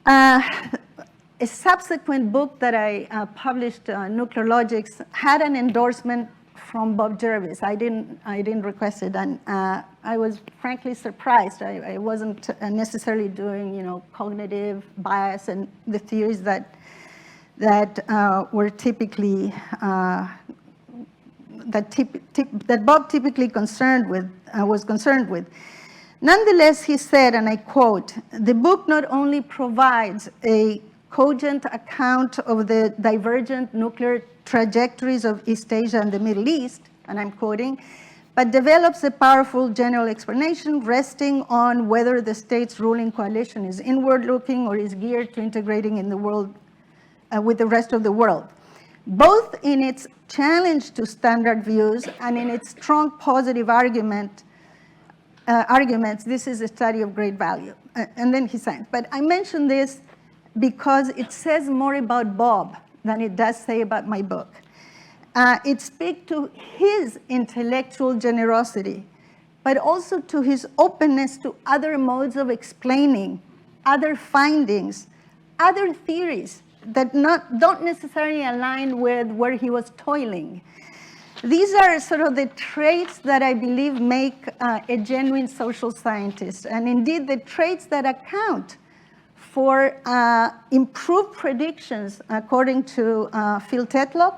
a subsequent book that I published, Nuclear Logics, had an endorsement from Bob Jervis. I didn't request it, and I was frankly surprised. I wasn't necessarily doing, cognitive bias and the theories that were typically that Bob typically was concerned with. Nonetheless, he said, and I quote, "The book not only provides a cogent account of the divergent nuclear trajectories of East Asia and the Middle East," and I'm quoting, "but develops a powerful general explanation resting on whether the state's ruling coalition is inward-looking or is geared to integrating in the world with the rest of the world, both in its challenge to standard views and in its strong positive arguments. This is a study of great value." And then he said, but I mention this because it says more about Bob than it does say about my book. It speaks to his intellectual generosity, but also to his openness to other modes of explaining, other findings, other theories that don't necessarily align with where he was toiling. These are sort of the traits that I believe make a genuine social scientist, and indeed the traits that account for improved predictions, according to Phil Tetlock.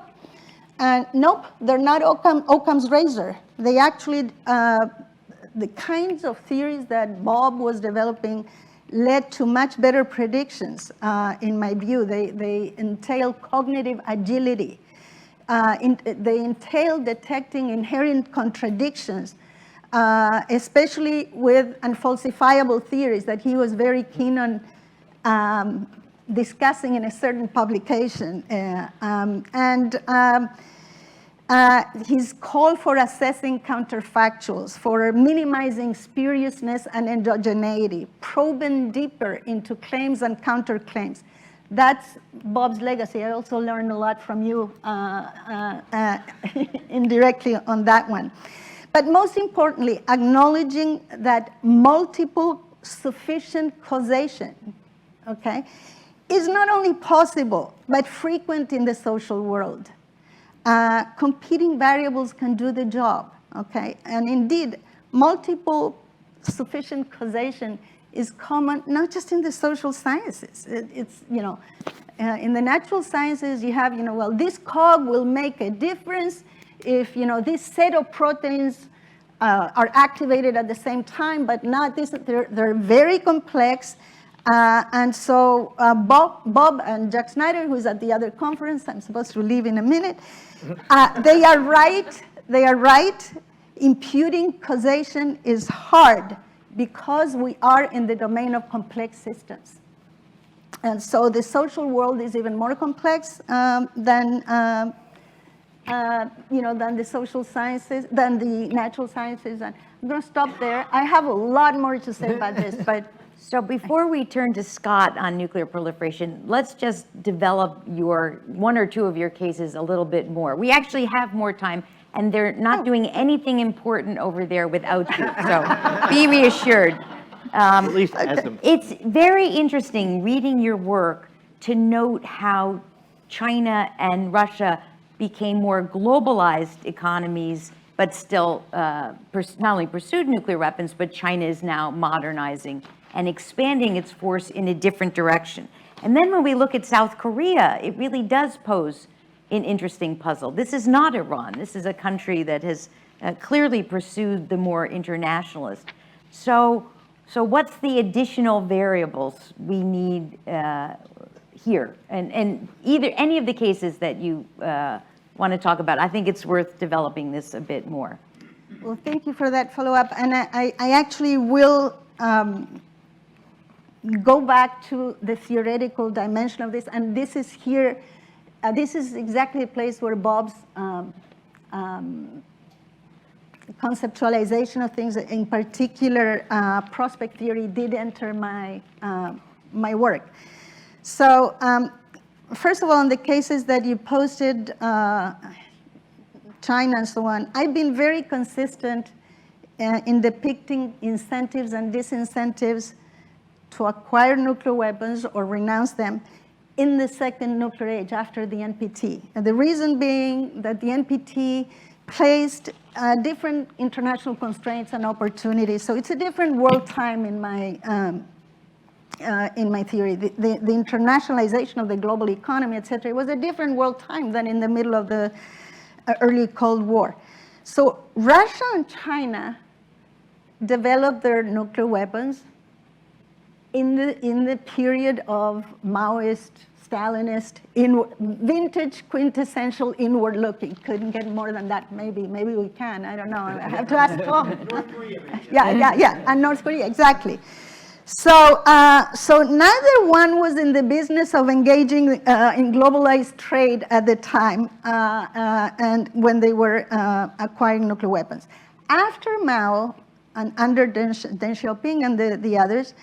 And nope, they're not Occam's razor. They actually, the kinds of theories that Bob was developing led to much better predictions, in my view. They entail cognitive agility. They entail detecting inherent contradictions, especially with unfalsifiable theories that he was very keen on discussing in a certain publication. His call for assessing counterfactuals, for minimizing spuriousness and endogeneity, probing deeper into claims and counterclaims. That's Bob's legacy. I also learned a lot from you indirectly on that one. But most importantly, acknowledging that multiple sufficient causation, okay, is not only possible, but frequent in the social world. Competing variables can do the job, okay? And indeed, multiple sufficient causation is common, not just in the social sciences. It's, in the natural sciences, you have, well, this cog will make a difference if, this set of proteins are activated at the same time, but not this. They're very complex. And so Bob and Jack Snyder, who's at the other conference, I'm supposed to leave in a minute, they are right. They are right. Imputing causation is hard, because we are in the domain of complex systems. And so the social world is even more complex than the social sciences, than the natural sciences. And I'm going to stop there. I have a lot more to say about this, but. So before we turn to Scott on nuclear proliferation, let's just develop your one or two of your cases a little bit more. We actually have more time, and they're not doing anything important over there without you, so be reassured. At least as them. It's very interesting reading your work to note how China and Russia became more globalized economies, but still not only pursued nuclear weapons, but China is now modernizing and expanding its force in a different direction. And then when we look at South Korea, it really does pose an interesting puzzle. This is not Iran. This is a country that has clearly pursued the more internationalist. So what's the additional variables we need here? And either any of the cases that you want to talk about, I think it's worth developing this a bit more. Well, thank you for that follow-up. And I actually will go back to the theoretical dimension of this. And this is here, this is exactly a place where Bob's conceptualization of things, in particular prospect theory, did enter my, my work. So first of all, in the cases that you posted, China and so on, I've been very consistent in depicting incentives and disincentives to acquire nuclear weapons or renounce them in the second nuclear age after the NPT. And the reason being that the NPT placed different international constraints and opportunities. So it's a different world time in my theory. The internationalization of the global economy, et cetera, it was a different world time than in the middle of the early Cold War. So Russia and China developed their nuclear weapons in the period of Maoist, Stalinist, vintage, quintessential inward looking. Couldn't get more than that. Maybe we can. I don't know. I have to ask Tom. North Korea. Yeah, and North Korea, exactly. So, so neither one was in the business of engaging in globalized trade at the time, and when they were acquiring nuclear weapons. After Mao and under Deng Xiaoping and the others,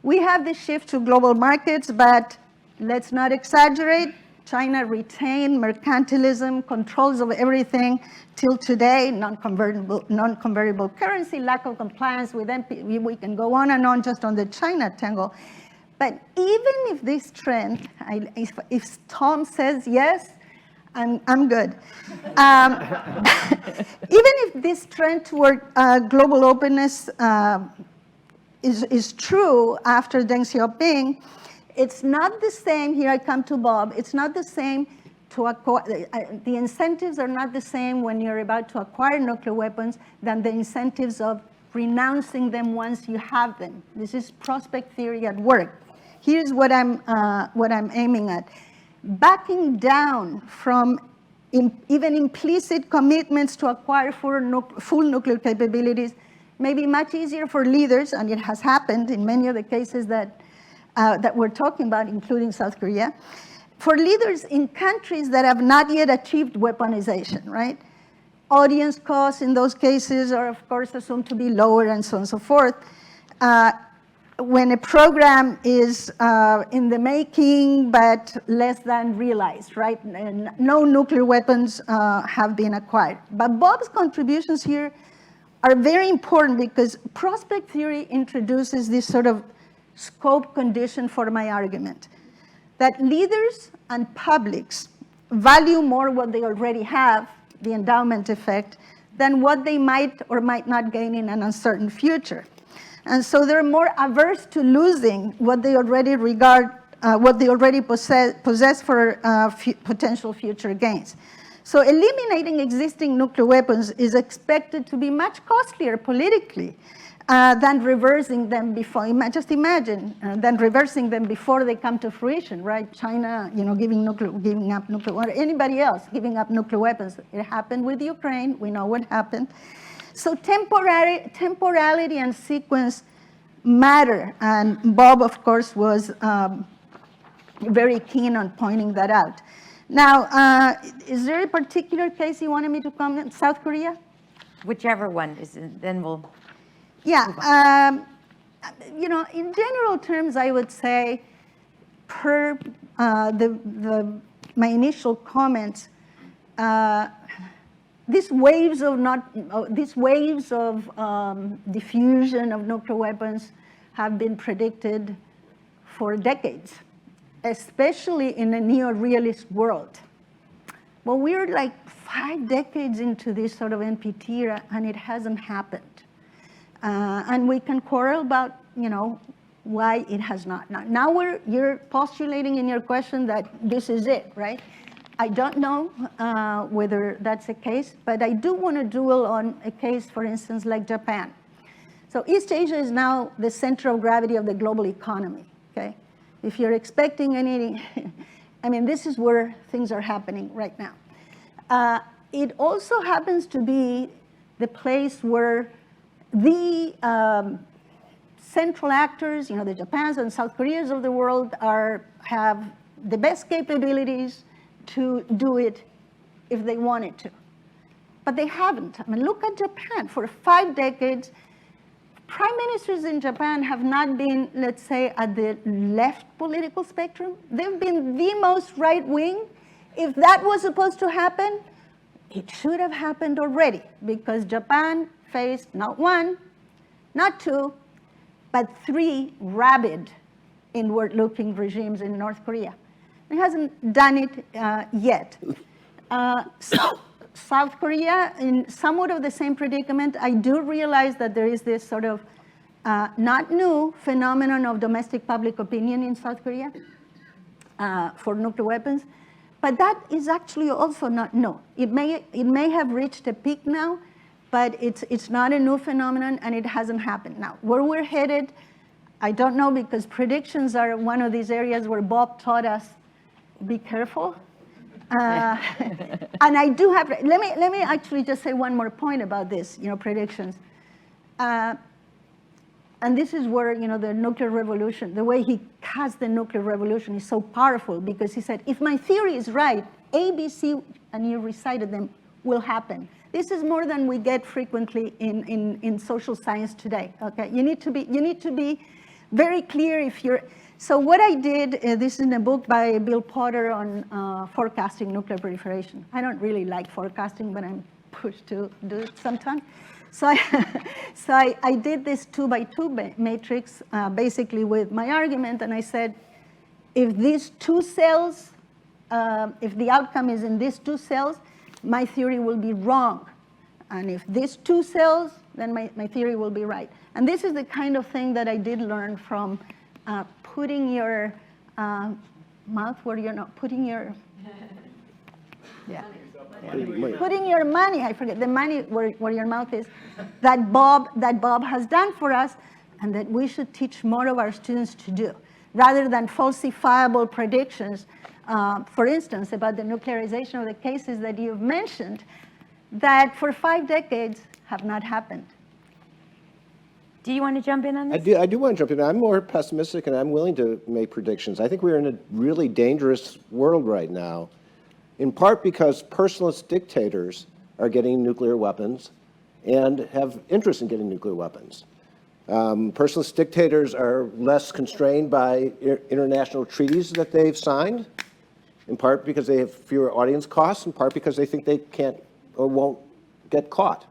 we have the shift to global markets, but let's not exaggerate. China retained mercantilism, controls of everything till today, non-convertible currency, lack of compliance with NPT. We can go on and on just on the China tangle. But even if this trend, if Tom says yes, I'm good. Even if this trend toward global openness is true after Deng Xiaoping, it's not the same, here I come to Bob, it's not the same to acquire, the incentives are not the same when you're about to acquire nuclear weapons than the incentives of renouncing them once you have them. This is prospect theory at work. Here's what I'm aiming at. Backing down from even implicit commitments to acquire full nuclear capabilities may be much easier for leaders, and it has happened in many of the cases that we're talking about, including South Korea, for leaders in countries that have not yet achieved weaponization, right? Audience costs in those cases are, of course, assumed to be lower and so on and so forth. When a program is in the making, but less than realized, right? No nuclear weapons have been acquired. But Bob's contributions here are very important because prospect theory introduces this sort of scope condition for my argument, that leaders and publics value more what they already have, the endowment effect, than what they might or might not gain in an uncertain future. And so they're more averse to losing what they already regard, what they already possess for potential future gains. So eliminating existing nuclear weapons is expected to be much costlier politically than reversing them before. Just imagine, than reversing them before they come to fruition, right? China, giving up nuclear, or anybody else giving up nuclear weapons. It happened with Ukraine. We know what happened. So temporality and sequence matter. And Bob, of course, was very keen on pointing that out. Now, is there a particular case you wanted me to comment? South Korea? Whichever one is, then we'll. Yeah. You know, in general terms, I would say, per my initial comments, these waves of diffusion of nuclear weapons have been predicted for decades, especially in a neo-realist world. Well, we're like 5 decades into this sort of NPT era, and it hasn't happened. And we can quarrel about, you know, why it has not. Now you're postulating in your question that this is it, right? I don't know whether that's the case, but I do want to dwell on a case, for instance, like Japan. So East Asia is now the center of gravity of the global economy, okay? If you're expecting any, I mean, this is where things are happening right now. It also happens to be the place where the central actors, you know, the Japans and South Koreas of the world have the best capabilities to do it if they wanted to. But they haven't. I mean, look at Japan. For 5 decades, prime ministers in Japan have not been, let's say, at the left political spectrum. They've been the most right-wing. If that was supposed to happen, it should have happened already, because Japan faced not 1, not 2, but 3 rabid inward-looking regimes in North Korea. It hasn't done it yet. South Korea, in somewhat of the same predicament. I do realize that there is this sort of not new phenomenon of domestic public opinion in South Korea for nuclear weapons, but that is actually also not new. It may have reached a peak now, but it's not a new phenomenon, and it hasn't happened. Now, where we're headed, I don't know, because predictions are one of these areas where Bob taught us, be careful. And I do have, let me actually just say one more point about this, you know, predictions. And this is where, you know, the nuclear revolution, the way he cast the nuclear revolution is so powerful, because he said, if my theory is right, A, B, C, and you recited them, will happen. This is more than we get frequently in social science today, okay? You need to be very clear if you're, so what I did, this is in a book by Bill Potter on forecasting nuclear proliferation. I don't really like forecasting, but I'm pushed to do it sometimes. So I did this 2x2 matrix, basically with my argument, and I said, if these 2 cells, if the outcome is in these 2 cells, my theory will be wrong. And if these 2 cells, then my theory will be right. And this is the kind of thing that I did learn from putting your mouth where you're not putting your, yeah. Putting your money, I forget, the money where your mouth is, that Bob has done for us, and that we should teach more of our students to do, rather than falsifiable predictions, for instance, about the nuclearization of the cases that you've mentioned, that for 5 decades have not happened. Do you want to jump in on this? I do want to jump in. I'm more pessimistic, and I'm willing to make predictions. I think we're in a really dangerous world right now, in part because personalist dictators are getting nuclear weapons and have interest in getting nuclear weapons. Personalist dictators are less constrained by international treaties that they've signed, in part because they have fewer audience costs, in part because they think they can't or won't get caught.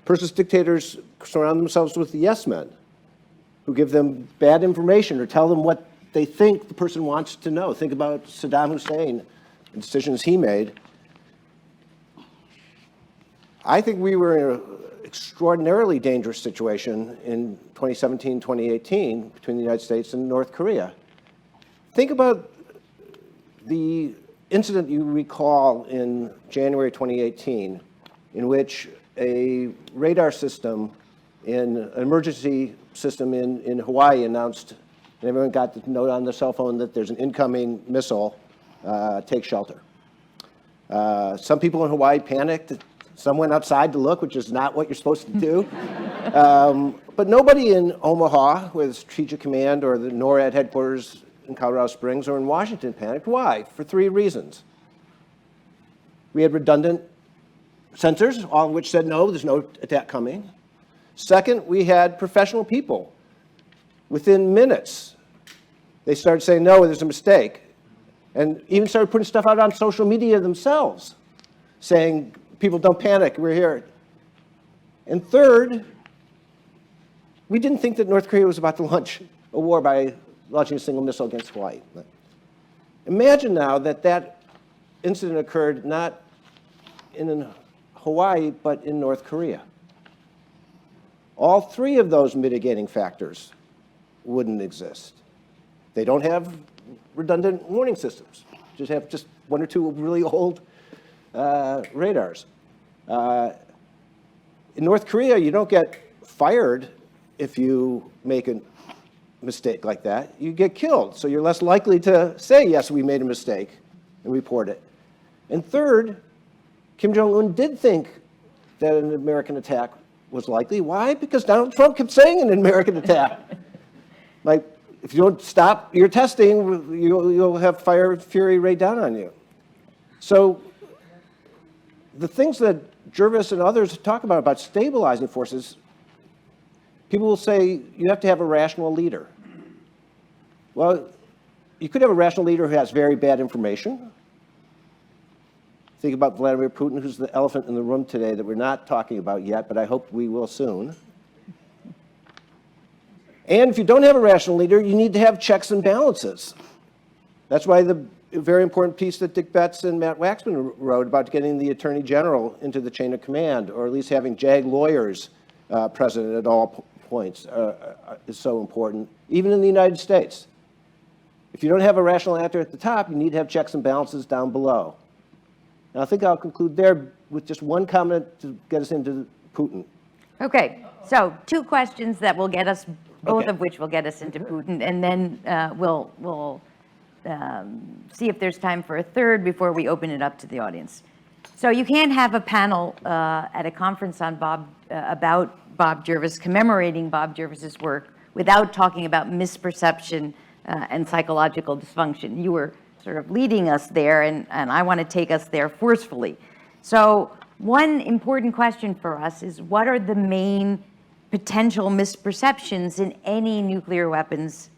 Personalist dictators surround themselves with yes men who give them bad information or tell them what they think the person wants to know. Think about Saddam Hussein, the decisions he made. I think we were in an extraordinarily dangerous situation in 2017, 2018 between the United States and North Korea. Think about the incident you recall in January 2018, in which a radar system, an emergency system in Hawaii announced, and everyone got the note on their cell phone that there's an incoming missile, take shelter. Some people in Hawaii panicked. Some went outside to look, which is not what you're supposed to do. But nobody in Omaha, where the Strategic Command or the NORAD headquarters in Colorado Springs or in Washington panicked. Why? For 3 reasons. We had redundant sensors, all of which said, no, there's no attack coming. Second, we had professional people. Within minutes, they started saying, no, there's a mistake. And even started putting stuff out on social media themselves, saying, people don't panic, we're here. And third, we didn't think that North Korea was about to launch a war by launching a single missile against Hawaii. Imagine now that that incident occurred not in Hawaii, but in North Korea. All 3 of those mitigating factors wouldn't exist. They don't have redundant warning systems. Just have 1 or 2 really old radars. In North Korea, you don't get fired if you make a mistake like that. You get killed, so you're less likely to say, yes, we made a mistake, and report it. And third, Kim Jong-un did think that an American attack was likely. Why? Because Donald Trump kept saying an American attack. Like, if you don't stop your testing, you'll have fire fury rain down on you. So the things that Jervis and others talk about stabilizing forces, people will say you have to have a rational leader. Well, you could have a rational leader who has very bad information. Think about Vladimir Putin, who's the elephant in the room today that we're not talking about yet, but I hope we will soon. And if you don't have a rational leader, you need to have checks and balances. That's why the very important piece that Dick Betts and Matt Waxman wrote about getting the Attorney General into the chain of command, or at least having JAG lawyers present at all points is so important, even in the United States. If you don't have a rational actor at the top, you need to have checks and balances down below. Now, I think I'll conclude there with just one comment to get us into Putin. Okay, so 2 questions that will get us, both Okay. of which will get us into Putin, and then we'll see if there's time for a third before we open it up to the audience. So you can't have a panel at a conference on about Bob Jervis, commemorating Bob Jervis's work, without talking about misperception and psychological dysfunction. You were sort of leading us there, and I want to take us there forcefully. So one important question for us is, what are the main potential misperceptions in any nuclear weapons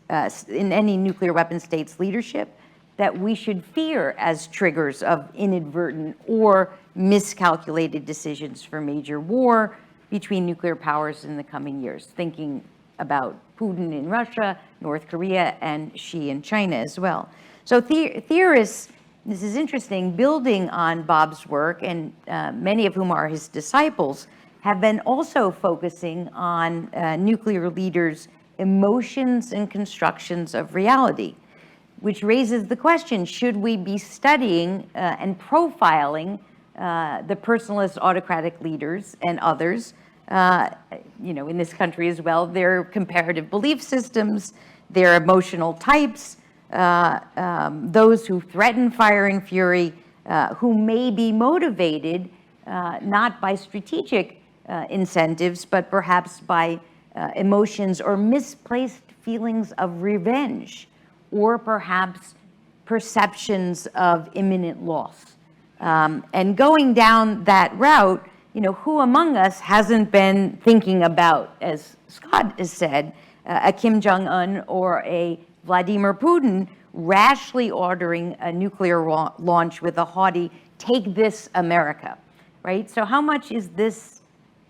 state's leadership that we should fear as triggers of inadvertent or miscalculated decisions for major war between nuclear powers in the coming years, thinking about Putin in Russia, North Korea, and Xi in China as well. So theorists, this is interesting, building on Bob's work, and many of whom are his disciples, have been also focusing on nuclear leaders' emotions and constructions of reality, which raises the question, should we be studying and profiling the personalist autocratic leaders and others, in this country as well, their comparative belief systems, their emotional types, those who threaten fire and fury, who may be motivated not by strategic incentives, but perhaps by emotions or misplaced feelings of revenge, or perhaps perceptions of imminent loss. And going down that route, who among us hasn't been thinking about, as Scott has said, a Kim Jong-un or a Vladimir Putin rashly ordering a nuclear launch with a haughty, "Take this, America," right? So how much is this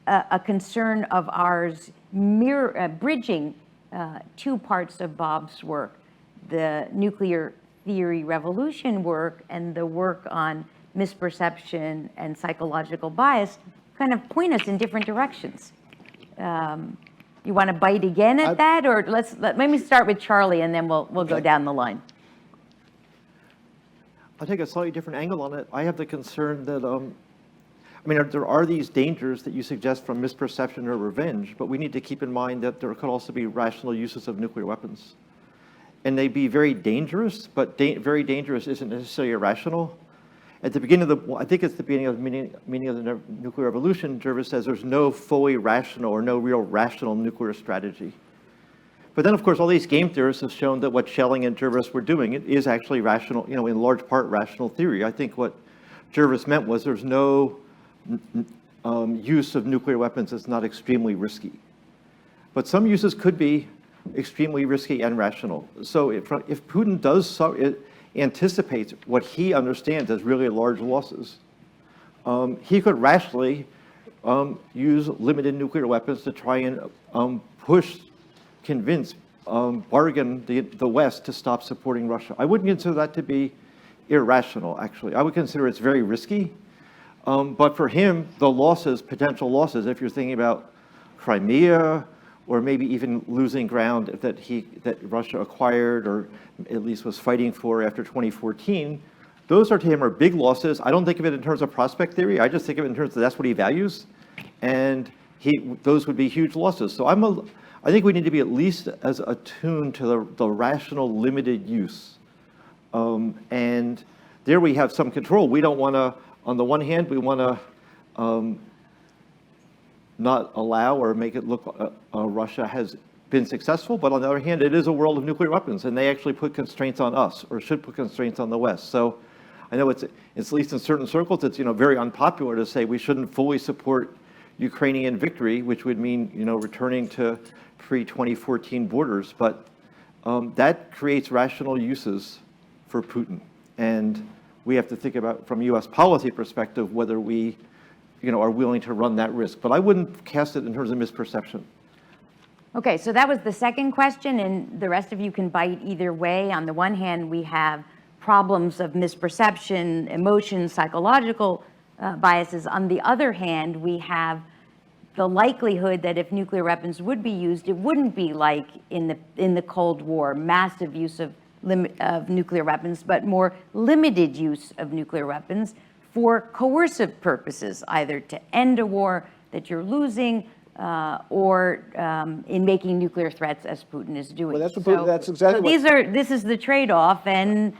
a concern of ours, bridging 2 parts of Bob's work, the nuclear theory revolution work and the work on misperception and psychological bias, kind of point us in different directions? You want to bite again at that, or let me start with Charlie, and then we'll go down the line. I'll take a slightly different angle on it. I have the concern that, there are these dangers that you suggest from misperception or revenge, but we need to keep in mind that there could also be rational uses of nuclear weapons. And they'd be very dangerous, but very dangerous isn't necessarily irrational. At the beginning of the, I think it's the beginning of meaning of the nuclear revolution, Jervis says there's no fully rational or no real rational nuclear strategy. But then, of course, all these game theorists have shown that what Schelling and Jervis were doing, it is actually rational, in large part rational theory. I think what Jervis meant was there's no use of nuclear weapons that's not extremely risky. But some uses could be extremely risky and rational. So if Putin does anticipates what he understands as really large losses, he could rationally use limited nuclear weapons to try and convince, bargain the West to stop supporting Russia. I wouldn't consider that to be irrational, actually. I would consider it's very risky. But for him, the losses, potential losses, if you're thinking about Crimea, or maybe even losing ground that Russia acquired or at least was fighting for after 2014, those to him are big losses. I don't think of it in terms of prospect theory. I just think of it in terms of that's what he values, and those would be huge losses. So I think we need to be at least as attuned to the rational limited use, and there we have some control. We don't want to. On the one hand, we want to not allow or make it look Russia has been successful, but on the other hand, it is a world of nuclear weapons, and they actually put constraints on us, or should put constraints on the West. So I know it's at least in certain circles, it's very unpopular to say we shouldn't fully support Ukrainian victory, which would mean returning to pre-2014 borders, but that creates rational uses for Putin, and we have to think about, from U.S. policy perspective, whether we are willing to run that risk. But I wouldn't cast it in terms of misperception. Okay, so that was the second question, and the rest of you can bite either way. On the one hand, we have problems of misperception, emotions, psychological biases. On the other hand, we have the likelihood that if nuclear weapons would be used, it wouldn't be like in the Cold War, massive use of nuclear weapons, but more limited use of nuclear weapons for coercive purposes, either to end a war that you're losing or in making nuclear threats, as Putin is doing. Well, that's exactly This is the trade-off, and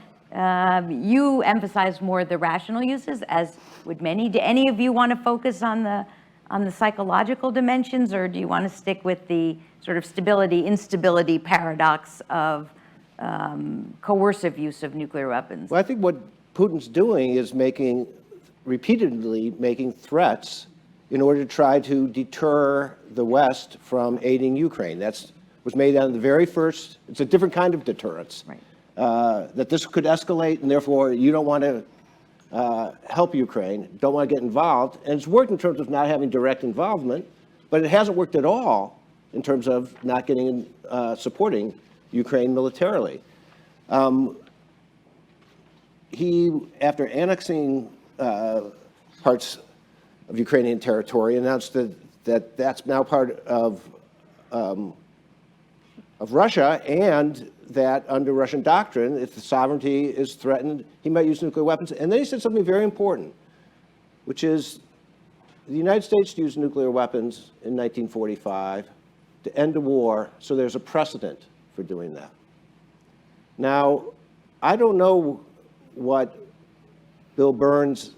you emphasize more the rational uses, as would many. Do any of you want to focus on the psychological dimensions, or do you want to stick with the sort of stability-instability paradox of coercive use of nuclear weapons? Well, I think what Putin's doing is repeatedly making threats in order to try to deter the West from aiding Ukraine. Was made on the very first, it's a different kind of deterrence. Right. That this could escalate, and therefore you don't want to help Ukraine, don't want to get involved. And it's worked in terms of not having direct involvement, but it hasn't worked at all in terms of not getting supporting Ukraine militarily. He, after annexing parts of Ukrainian territory, announced that that's now part of Russia, and that under Russian doctrine, if the sovereignty is threatened, he might use nuclear weapons. And then he said something very important, which is the United States used nuclear weapons in 1945 to end a war, so there's a precedent for doing that. Now, I don't know what Bill Burns,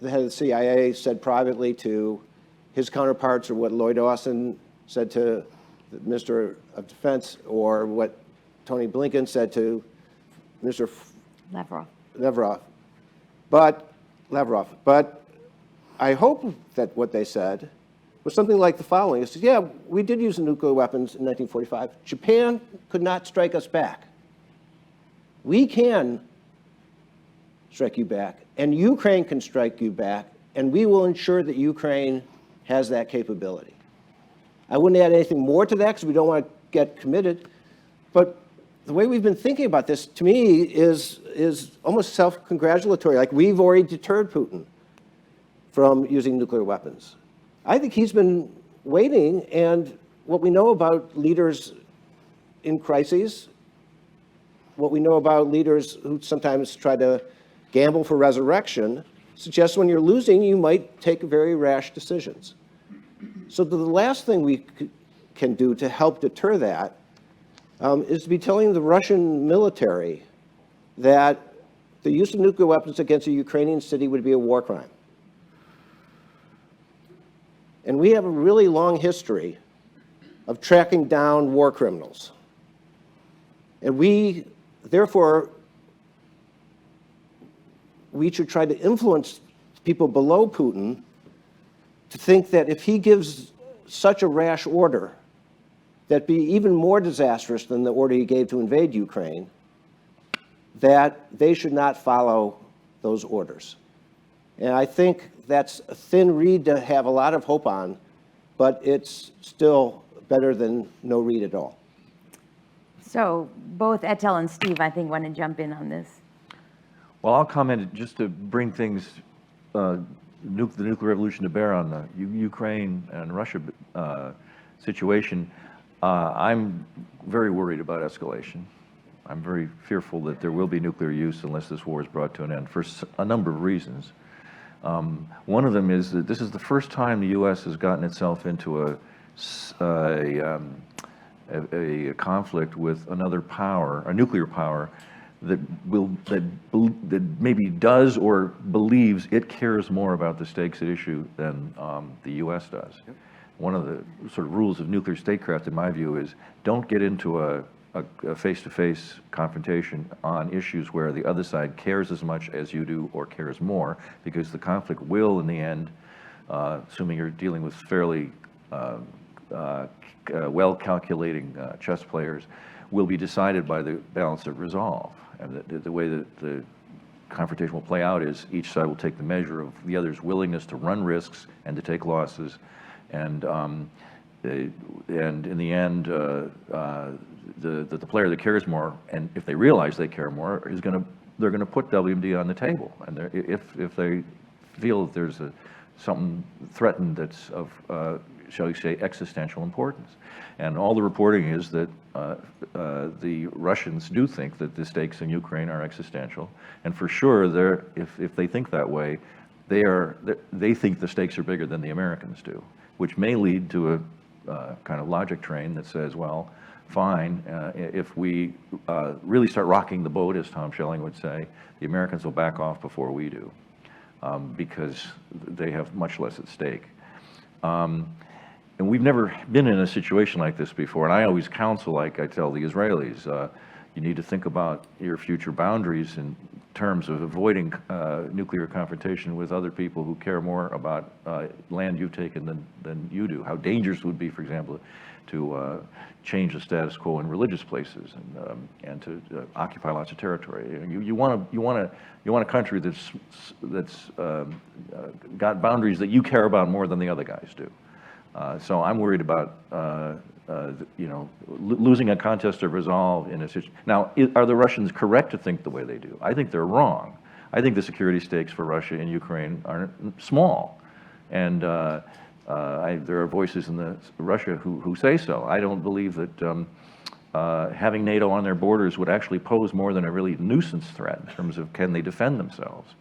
the head of the CIA, said privately to his counterparts, or what Lloyd Austin said to the Minister of Defense, or what Tony Blinken said to Mr. Lavrov. But I hope that what they said was something like the following. It says, yeah, we did use nuclear weapons in 1945. Japan could not strike us back. We can strike you back, and Ukraine can strike you back, and we will ensure that Ukraine has that capability. I wouldn't add anything more to that because we don't want to get committed, but the way we've been thinking about this, to me, is almost self-congratulatory. Like, we've already deterred Putin from using nuclear weapons. I think he's been waiting, and what we know about leaders in crises, what we know about leaders who sometimes try to gamble for resurrection, suggests when you're losing, you might take very rash decisions. So the last thing we can do to help deter that is to be telling the Russian military that the use of nuclear weapons against a Ukrainian city would be a war crime. And we have a really long history of tracking down war criminals. And therefore, we should try to influence people below Putin to think that if he gives such a rash order that'd be even more disastrous than the order he gave to invade Ukraine, that they should not follow those orders. And I think that's a thin reed to have a lot of hope on, but it's still better than no reed at all. So both Etel and Steve, I think, want to jump in on this. Well, I'll comment just to bring things, the nuclear revolution to bear on the Ukraine and Russia situation. I'm very worried about escalation. I'm very fearful that there will be nuclear use unless this war is brought to an end for a number of reasons. One of them is that this is the first time the U.S. has gotten itself into a conflict with another power, a nuclear power, that maybe does or believes it cares more about the stakes at issue than the U.S. does. Yep. One of the sort of rules of nuclear statecraft, in my view, is don't get into a face-to-face confrontation on issues where the other side cares as much as you do or cares more, because the conflict will, in the end, assuming you're dealing with fairly well-calculating chess players, will be decided by the balance of resolve. And the way that the confrontation will play out is each side will take the measure of the other's willingness to run risks and to take losses, and in the end, the player that cares more, and if they realize they care more, they're gonna put WMD on the table. And if they feel that there's something threatened that's of shall we say existential importance. And all the reporting is that the Russians do think that the stakes in Ukraine are existential, and for sure, if they think that way, they think the stakes are bigger than the Americans do, which may lead to a kind of logic train that says, well, fine, if we really start rocking the boat, as Tom Schelling would say, the Americans will back off before we do, because they have much less at stake. And we've never been in a situation like this before, and I always counsel, like I tell the Israelis, you need to think about your future boundaries in terms of avoiding nuclear confrontation with other people who care more about land you've taken than you do. How dangerous it would be, for example, to change the status quo in religious places and to occupy lots of territory. You want a country that's got boundaries that you care about more than the other guys do. So I'm worried about losing a contest of resolve in a situation. Now, are the Russians correct to think the way they do? I think they're wrong. I think the security stakes for Russia in Ukraine are small, and there are voices in Russia who say so. I don't believe that having NATO on their borders would actually pose more than a really nuisance threat in terms of can they defend themselves.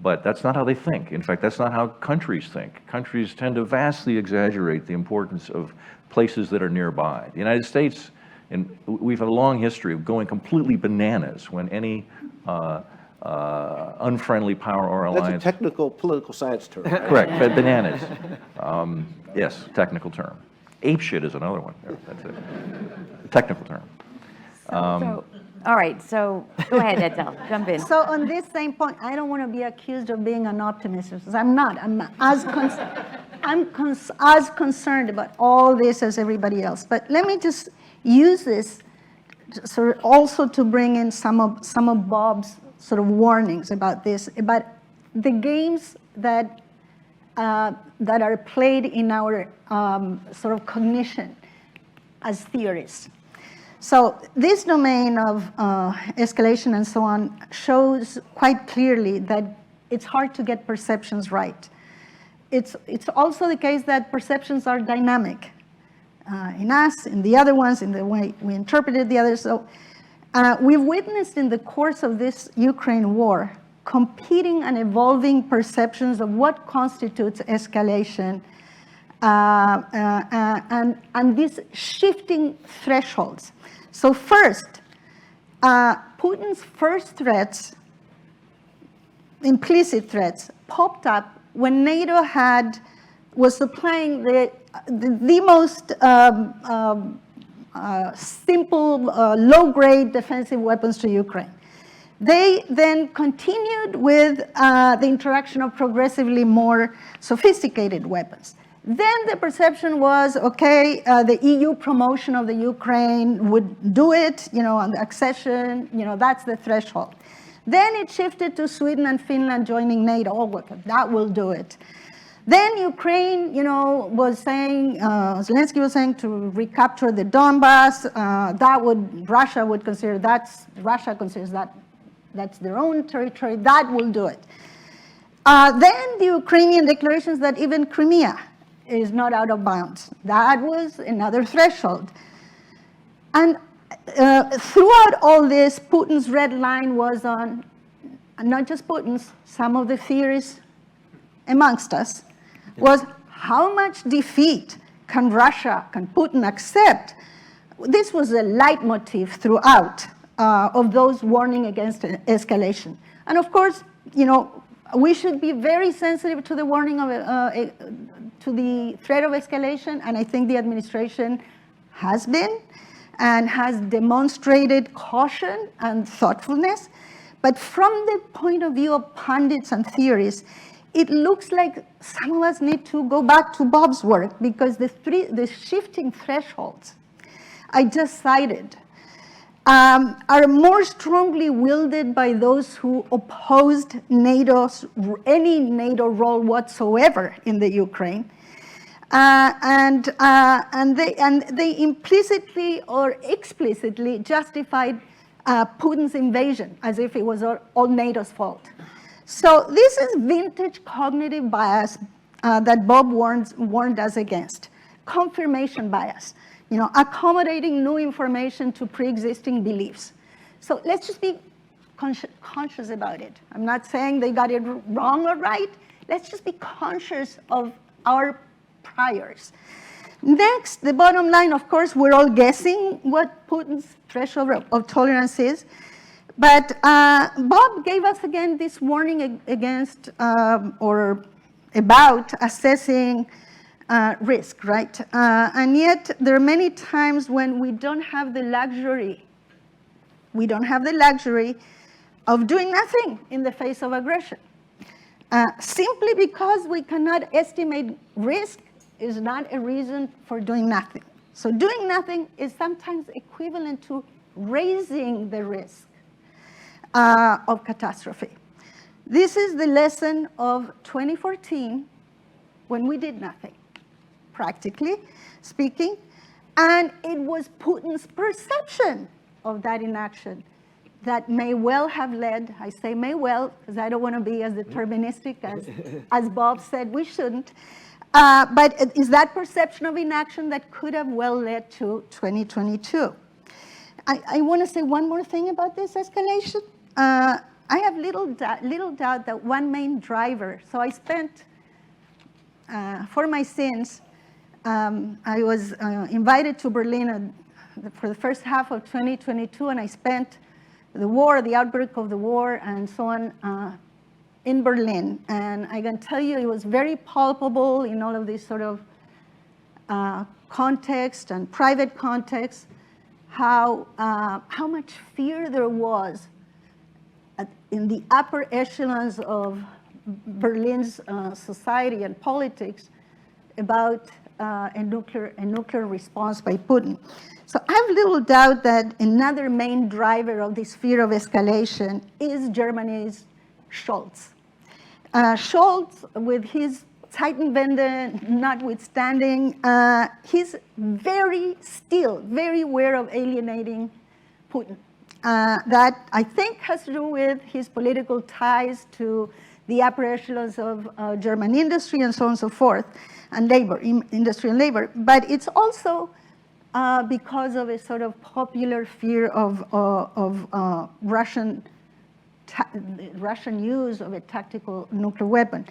But that's not how they think. In fact, that's not how countries think. Countries tend to vastly exaggerate the importance of places that are nearby. The United States, and we've had a long history of going completely bananas when any unfriendly power or alliance... That's a technical political science term. Correct, bananas. Yes, technical term. Apeshit is another one. That's a technical term. All right, so go ahead, Etel, jump in. So on this same point, I don't want to be accused of being an optimist, because I'm not. I'm as concerned about all this as everybody else. But let me just use this sort of also to bring in some of Bob's sort of warnings about this, about the games that are played in our sort of cognition as theorists. So this domain of escalation and so on shows quite clearly that it's hard to get perceptions right. It's also the case that perceptions are dynamic in us, in the other ones, in the way we interpreted the others. So we've witnessed in the course of this Ukraine war competing and evolving perceptions of what constitutes escalation and these shifting thresholds. So first, Putin's first threats implicit threats popped up when NATO was supplying the most simple, low-grade defensive weapons to Ukraine. They then continued with the introduction of progressively more sophisticated weapons. Then the perception was, okay, the EU promotion of the Ukraine would do it, on the accession, that's the threshold. Then it shifted to Sweden and Finland joining NATO. Oh, okay, that will do it. Then Ukraine, was saying, Zelensky was saying to recapture the Donbass. Russia considers that's their own territory. That will do it. Then the Ukrainian declarations that even Crimea is not out of bounds. That was another threshold. And throughout all this, Putin's red line was on, not just Putin's, some of the theories amongst us, was how much defeat can Putin accept? This was a leitmotif throughout of those warning against escalation. And of course, we should be very sensitive to the warning of, to the threat of escalation, and I think the administration has been and has demonstrated caution and thoughtfulness. But from the point of view of pundits and theorists, it looks like some of us need to go back to Bob's work, because the shifting thresholds I just cited are more strongly wielded by those who opposed any NATO role whatsoever in the Ukraine. And they implicitly or explicitly justified Putin's invasion as if it was all NATO's fault. So this is vintage cognitive bias that Bob warned us against. Confirmation bias, accommodating new information to pre-existing beliefs. So let's just be conscious about it. I'm not saying they got it wrong or right. Let's just be conscious of our priors. Next, the bottom line, of course, we're all guessing what Putin's threshold of tolerance is. But Bob gave us again this warning against or about assessing risk, right? And yet there are many times when we don't have the luxury. We don't have the luxury of doing nothing in the face of aggression. Simply because we cannot estimate risk is not a reason for doing nothing. So doing nothing is sometimes equivalent to raising the risk of catastrophe. This is the lesson of 2014 when we did nothing, practically speaking, and it was Putin's perception of that inaction that may well have led, I say may well, because I don't want to be as deterministic as Bob said we shouldn't, but it is that perception of inaction that could have well led to 2022. I want to say one more thing about this escalation. I have little doubt that one main driver, so I spent, for my sins, I was invited to Berlin for the first half of 2022, and I spent the outbreak of the war and so on in Berlin. And I can tell you it was very palpable in all of this sort of context and private context, how much fear there was in the upper echelons of Berlin's society and politics about a nuclear response by Putin. So I have little doubt that another main driver of this fear of escalation is Germany's Scholz. Scholz, with his Zeitenwende notwithstanding, he's very aware of alienating Putin. That I think has to do with his political ties to the upper echelons of German industry and so on and so forth, and labor, industry and labor. But it's also because of a sort of popular fear of Russian use of a tactical nuclear weapon.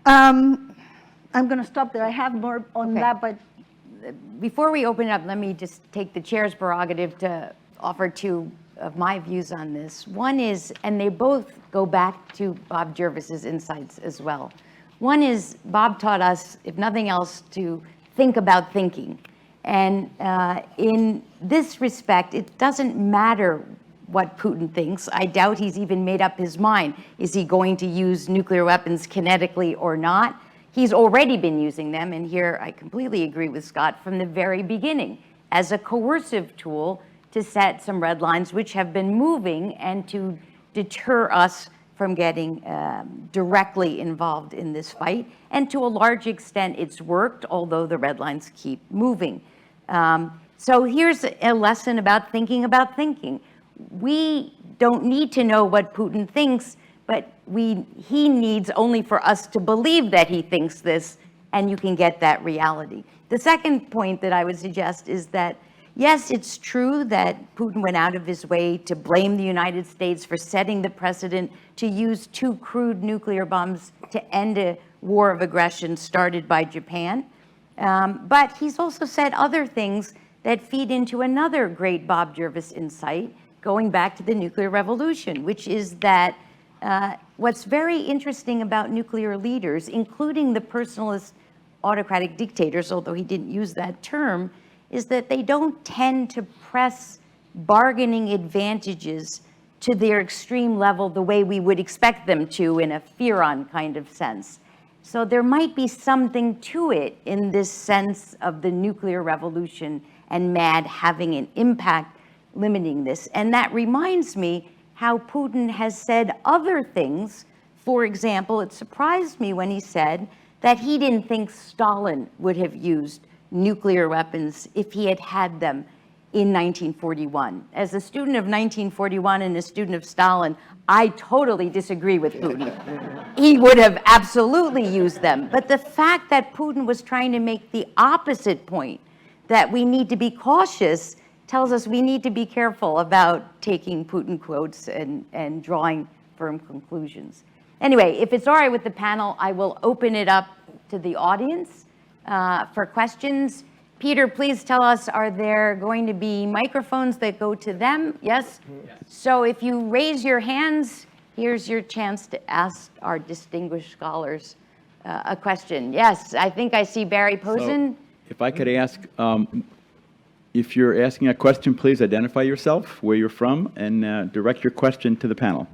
I'm going to stop there. I have more on that, but before we open it up, let me just take the chair's prerogative to offer two of my views on this. One is, and they both go back to Bob Jervis's insights as well. One is Bob taught us, if nothing else, to think about thinking. And in this respect, it doesn't matter what Putin thinks. I doubt he's even made up his mind. Is he going to use nuclear weapons kinetically or not? He's already been using them, and here I completely agree with Scott, from the very beginning, as a coercive tool to set some red lines which have been moving and to deter us from getting directly involved in this fight. And to a large extent, it's worked, although the red lines keep moving. So here's a lesson about thinking. We don't need to know what Putin thinks, but he needs only for us to believe that he thinks this, and you can get that reality. The second point that I would suggest is that, yes, it's true that Putin went out of his way to blame the United States for setting the precedent to use 2 crude nuclear bombs to end a war of aggression started by Japan. But he's also said other things that feed into another great Bob Jervis insight, going back to the nuclear revolution, which is that what's very interesting about nuclear leaders, including the personalist autocratic dictators, although he didn't use that term, is that they don't tend to press bargaining advantages to their extreme level the way we would expect them to in a Fearon kind of sense. So there might be something to it in this sense of the nuclear revolution and MAD having an impact limiting this. And that reminds me how Putin has said other things. For example, it surprised me when he said that he didn't think Stalin would have used nuclear weapons if he had had them in 1941. As a student of 1941 and a student of Stalin, I totally disagree with Putin. He would have absolutely used them. But the fact that Putin was trying to make the opposite point, that we need to be cautious, tells us we need to be careful about taking Putin quotes and drawing firm conclusions. Anyway, if it's all right with the panel, I will open it up to the audience for questions. Peter, please tell us, are there going to be microphones that go to them? Yes? Yes. So if you raise your hands, here's your chance to ask our distinguished scholars a question. Yes, I think I see Barry Posen. So if I could ask, if you're asking a question, please identify yourself, where you're from, and direct your question to the panel.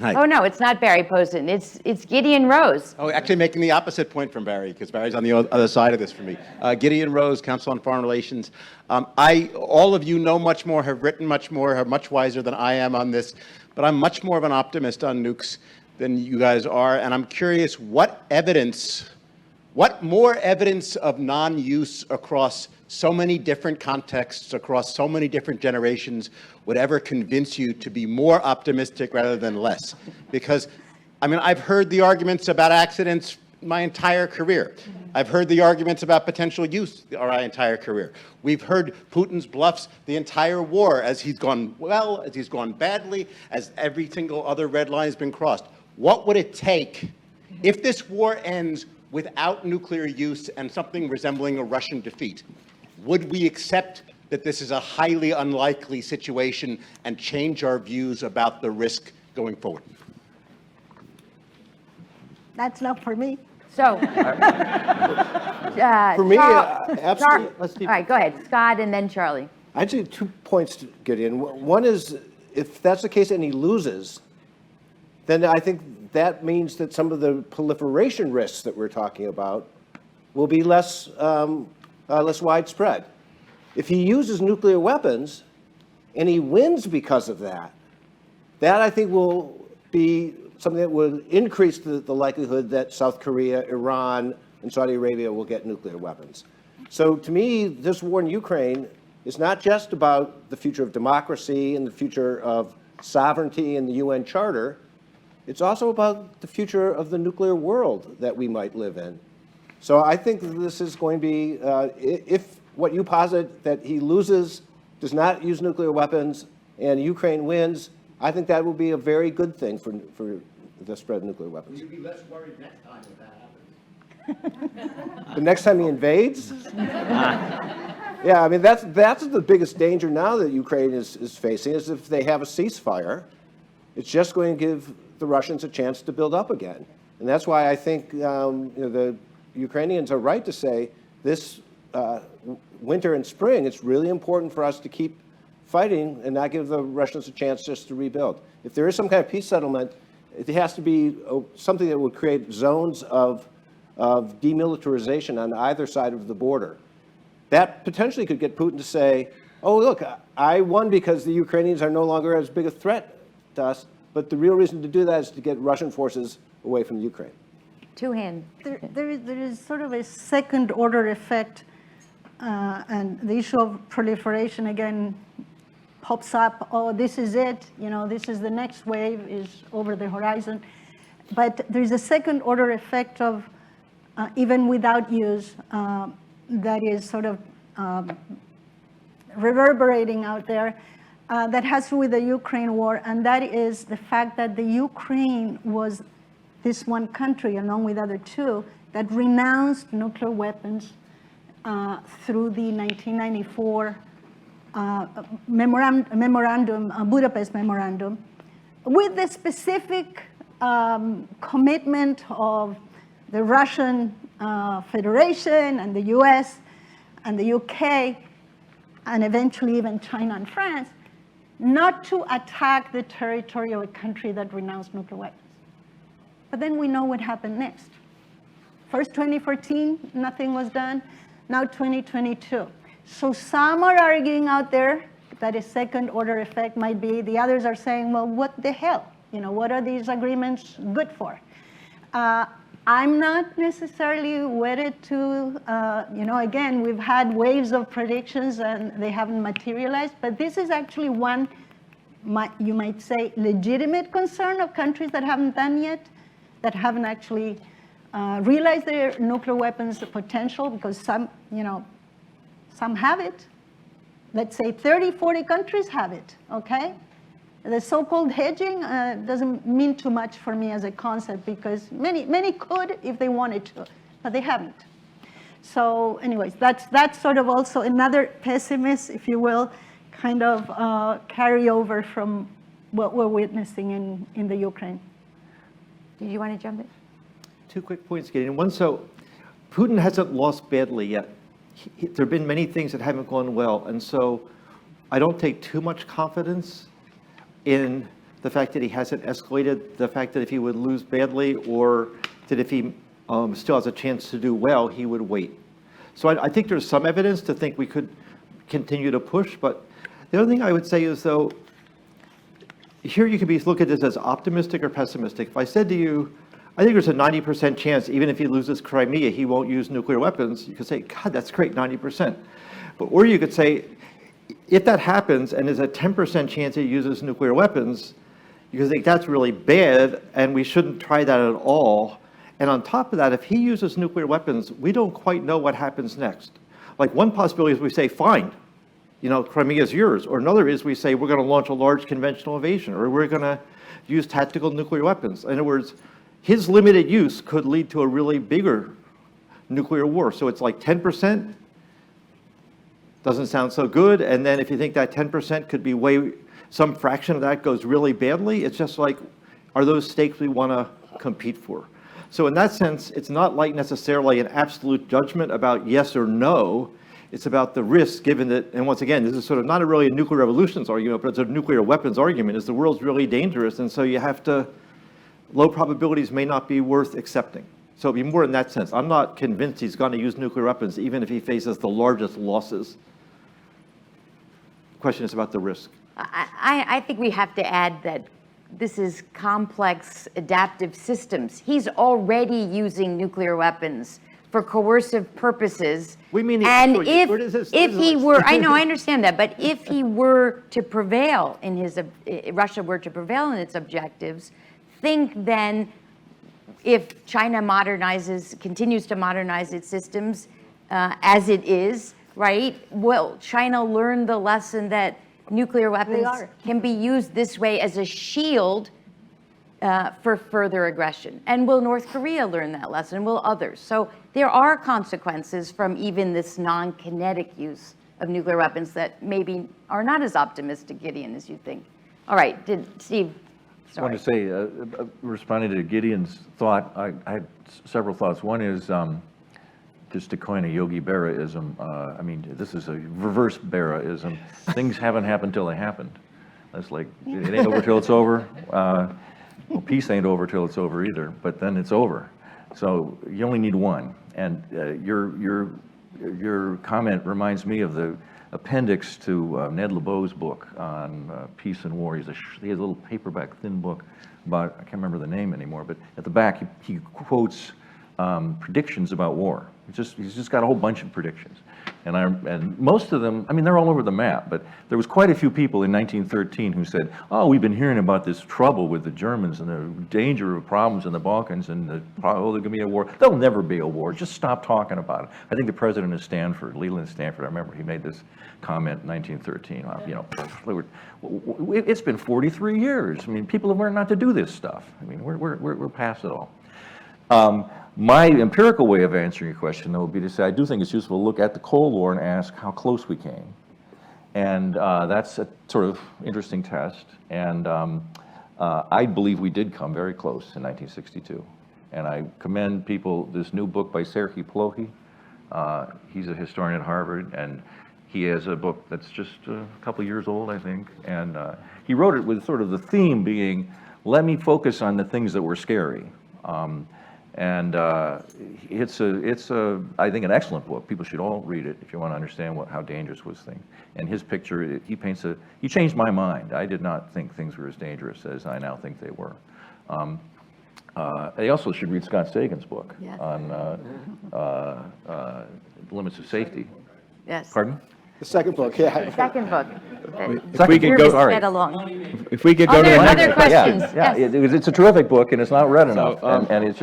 Hi. Oh, no, it's not Barry Posen. It's Gideon Rose. Oh, actually making the opposite point from Barry, because Barry's on the other side of this for me. Gideon Rose, Council on Foreign Relations. All of you know much more, have written much more, are much wiser than I am on this, but I'm much more of an optimist on nukes than you guys are, and I'm curious what more evidence of non-use across so many different contexts, across so many different generations, would ever convince you to be more optimistic rather than less? Because, I mean, I've heard the arguments about accidents my entire career. I've heard the arguments about potential use our entire career. We've heard Putin's bluffs the entire war, as he's gone well, as he's gone badly, as every single other red line has been crossed. What would it take if this war ends without nuclear use and something resembling a Russian defeat? Would we accept that this is a highly unlikely situation and change our views about the risk going forward? That's not for me. So, For me, Charlie, absolutely. all right, go ahead, Scott, and then Charlie. I'd say 2 points to get in. One is, if that's the case and he loses, then I think that means that some of the proliferation risks that we're talking about will be less widespread. If he uses nuclear weapons and he wins because of that, that I think will be something that will increase the likelihood that South Korea, Iran, and Saudi Arabia will get nuclear weapons. So to me, this war in Ukraine is not just about the future of democracy and the future of sovereignty and the UN Charter. It's also about the future of the nuclear world that we might live in. So I think this is going to be, if what you posit, that he loses, does not use nuclear weapons, and Ukraine wins, I think that will be a very good thing for the spread of nuclear weapons. Will you be less worried next time if that happens? The next time he invades? Yeah, I mean, that's the biggest danger now that Ukraine is facing, is if they have a ceasefire, it's just going to give the Russians a chance to build up again. And that's why I think the Ukrainians are right to say this winter and spring, it's really important for us to keep fighting and not give the Russians a chance just to rebuild. If there is some kind of peace settlement, it has to be something that would create zones of demilitarization on either side of the border. That potentially could get Putin to say, oh, look, I won because the Ukrainians are no longer as big a threat to us, but the real reason to do that is to get Russian forces away from Ukraine. Two-hand. There is sort of a second order effect, and the issue of proliferation again pops up. Oh, this is it, this is the next wave is over the horizon. But there's a second order effect of even without use that is sort of reverberating out there that has to do with the Ukraine war, and that is the fact that the Ukraine was this one country, along with other two, that renounced nuclear weapons through the 1994 Budapest Memorandum, with the specific commitment of the Russian Federation and the US and the UK, and eventually even China and France, not to attack the territory of a country that renounced nuclear weapons. But then we know what happened next. First 2014, nothing was done. Now 2022. So some are arguing out there that a second order effect might be. The others are saying, well, what the hell? What are these agreements good for? I'm not necessarily wedded to, again, we've had waves of predictions and they haven't materialized, but this is actually one, you might say, legitimate concern of countries that haven't done yet, that haven't actually realized their nuclear weapons potential, because some have it. Let's say 30, 40 countries have it, okay? The so-called hedging doesn't mean too much for me as a concept, because many could if they wanted to, but they haven't. So anyways, that's sort of also another pessimist, if you will, kind of carryover from what we're witnessing in the Ukraine. Did you want to jump in? Two quick points, Gideon. One, so Putin hasn't lost badly yet. There have been many things that haven't gone well, and so I don't take too much confidence in the fact that he hasn't escalated, the fact that if he would lose badly, or that if he still has a chance to do well, he would wait. So I think there's some evidence to think we could continue to push, but the other thing I would say is, though, here you could look at this as optimistic or pessimistic. If I said to you, I think there's a 90% chance, even if he loses Crimea, he won't use nuclear weapons, you could say, God, that's great, 90%. Or you could say, if that happens and there's a 10% chance he uses nuclear weapons, you could think that's really bad and we shouldn't try that at all. And on top of that, if he uses nuclear weapons, we don't quite know what happens next. Like, one possibility is we say, fine, Crimea is yours. Or another is we say, we're going to launch a large conventional invasion, or we're going to use tactical nuclear weapons. In other words, his limited use could lead to a really bigger nuclear war. So it's like 10%. Doesn't sound so good, and then if you think that 10% could be some fraction of that goes really badly, it's just like, are those stakes we want to compete for? So in that sense, it's not like necessarily an absolute judgment about yes or no. It's about the risk, given that, and once again, this is sort of not really a nuclear revolutions argument, but it's a nuclear weapons argument, is the world's really dangerous, and so you have to, low probabilities may not be worth accepting. So it'd be more in that sense. I'm not convinced he's going to use nuclear weapons, even if he faces the largest losses. The question is about the risk. I think we have to add that this is complex adaptive systems. He's already using nuclear weapons for coercive purposes. We mean, and if he were, I know, I understand that, but if he were to prevail in Russia were to prevail in its objectives, think then if China continues to modernize its systems as it is, right? Will China learn the lesson that nuclear weapons can be used this way as a shield for further aggression? And will North Korea learn that lesson? Will others? So there are consequences from even this non-kinetic use of nuclear weapons that maybe are not as optimistic, Gideon, as you think. All right, Steve, I sorry. want to say, responding to Gideon's thought, I had several thoughts. One is, just to coin a Yogi Berra-ism, I mean, this is a reverse Berra-ism. Things haven't happened till they happened. That's like, it ain't over till it's over. Well, peace ain't over till it's over either, but then it's over. So you only need one. And your comment reminds me of the appendix to Ned Lebeau's book on peace and war. He has a little paperback, thin book about, I can't remember the name anymore, but at the back he quotes predictions about war. He's just got a whole bunch of predictions. And most of them, I mean, they're all over the map, but there was quite a few people in 1913 who said, oh, we've been hearing about this trouble with the Germans and the danger of problems in the Balkans and oh, there's going to be a war. There'll never be a war. Just stop talking about it. I think the president of Stanford, Leland Stanford, I remember he made this comment in 1913. It's been 43 years. I mean, people have learned not to do this stuff. I mean, we're past it all. My empirical way of answering your question, though, would be to say I do think it's useful to look at the Cold War and ask how close we came. And that's a sort of interesting test. And I believe we did come very close in 1962. And I commend people, this new book by Serhii Plohi. He's a historian at Harvard, and he has a book that's just a couple years old, I think. And he wrote it with sort of the theme being, let me focus on the things that were scary. It's I think, an excellent book. People should all read it if you want to understand how dangerous was things. And his picture, he changed my mind. I did not think things were as dangerous as I now think they were. They also should read Scott Sagan's book Yes. on limits of safety. Yes. Pardon? The second book, yeah. Second book. If we could Jervis go, all read right. along. If we could go to the Other next. questions? Yeah, Yes. it's a terrific book, and it's not read enough, and it's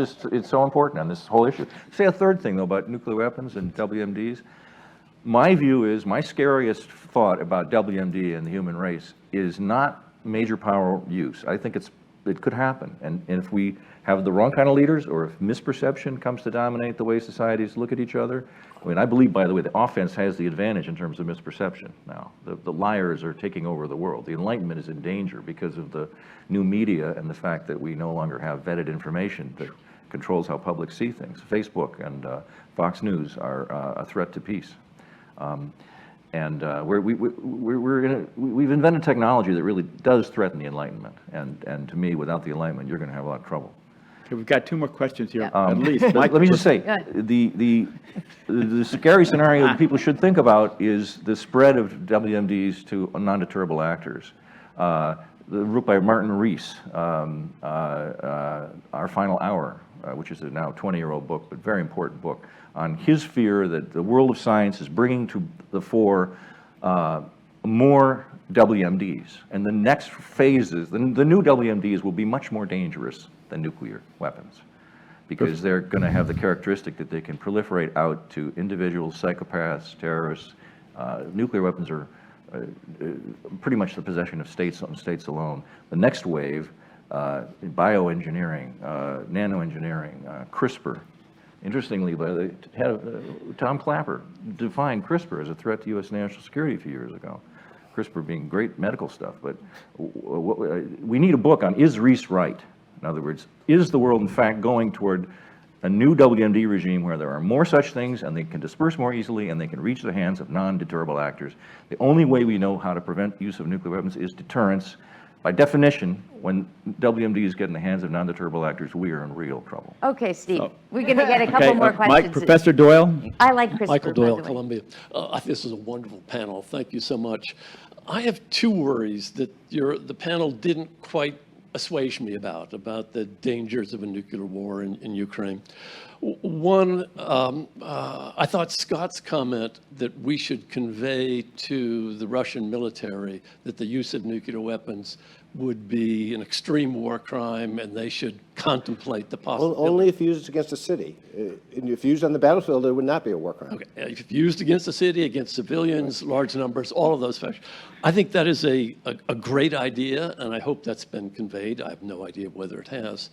so important on this whole issue. Say a third thing, though, about nuclear weapons and WMDs. My view is, my scariest thought about WMD and the human race is not major power use. I think it could happen, and if we have the wrong kind of leaders, or if misperception comes to dominate the way societies look at each other. I mean, I believe, by the way, the offense has the advantage in terms of misperception now. The liars are taking over the world. The Enlightenment is in danger because of the new media and the fact that we no longer have vetted information that controls how public see things. Facebook and Fox News are a threat to peace. We've invented technology that really does threaten the Enlightenment. And to me, without the Enlightenment, you're going to have a lot of trouble. Okay, we've got two more questions here, Yeah. at least. Let me just say, Go the scary scenario that people should think about is the spread of WMDs to non-deterrable actors. The book by Martin Rees, Our Final Hour, which is a now 20-year-old book, but very important book, on his fear that the world of science is bringing to the fore more WMDs. And the next phases, the new WMDs will be much more dangerous than nuclear weapons, because they're going to have the characteristic that they can proliferate out to individuals, psychopaths, terrorists. Nuclear weapons are pretty much the possession of states and states alone. The next wave, bioengineering, nanoengineering, CRISPR. Interestingly, by the head of, Tom Clapper defined CRISPR as a threat to U.S. national security a few years ago. CRISPR being great medical stuff, but we need a book on, is Rees right? In other words, is the world in fact going toward a new WMD regime where there are more such things and they can disperse more easily and they can reach the hands of non-deterrable actors? The only way we know how to prevent use of nuclear weapons is deterrence. By definition, when WMDs get in the hands of non-deterrable actors, we are in real trouble. Okay, Steve, we're going to get a couple Okay, more Mike, questions. Professor Doyle? I like Christopher, Michael by Doyle, the way. Columbia. This is a wonderful panel. Thank you so much. I have two worries that the panel didn't quite assuage me about the dangers of a nuclear war in Ukraine. One, I thought Scott's comment that we should convey to the Russian military that the use of nuclear weapons would be an extreme war crime and they should contemplate the possibility. Only if used against a city. If used on the battlefield, it would not be a war crime. Okay, if used against the city, against civilians, large numbers, all of those factors. I think that is a great idea, and I hope that's been conveyed. I have no idea whether it has.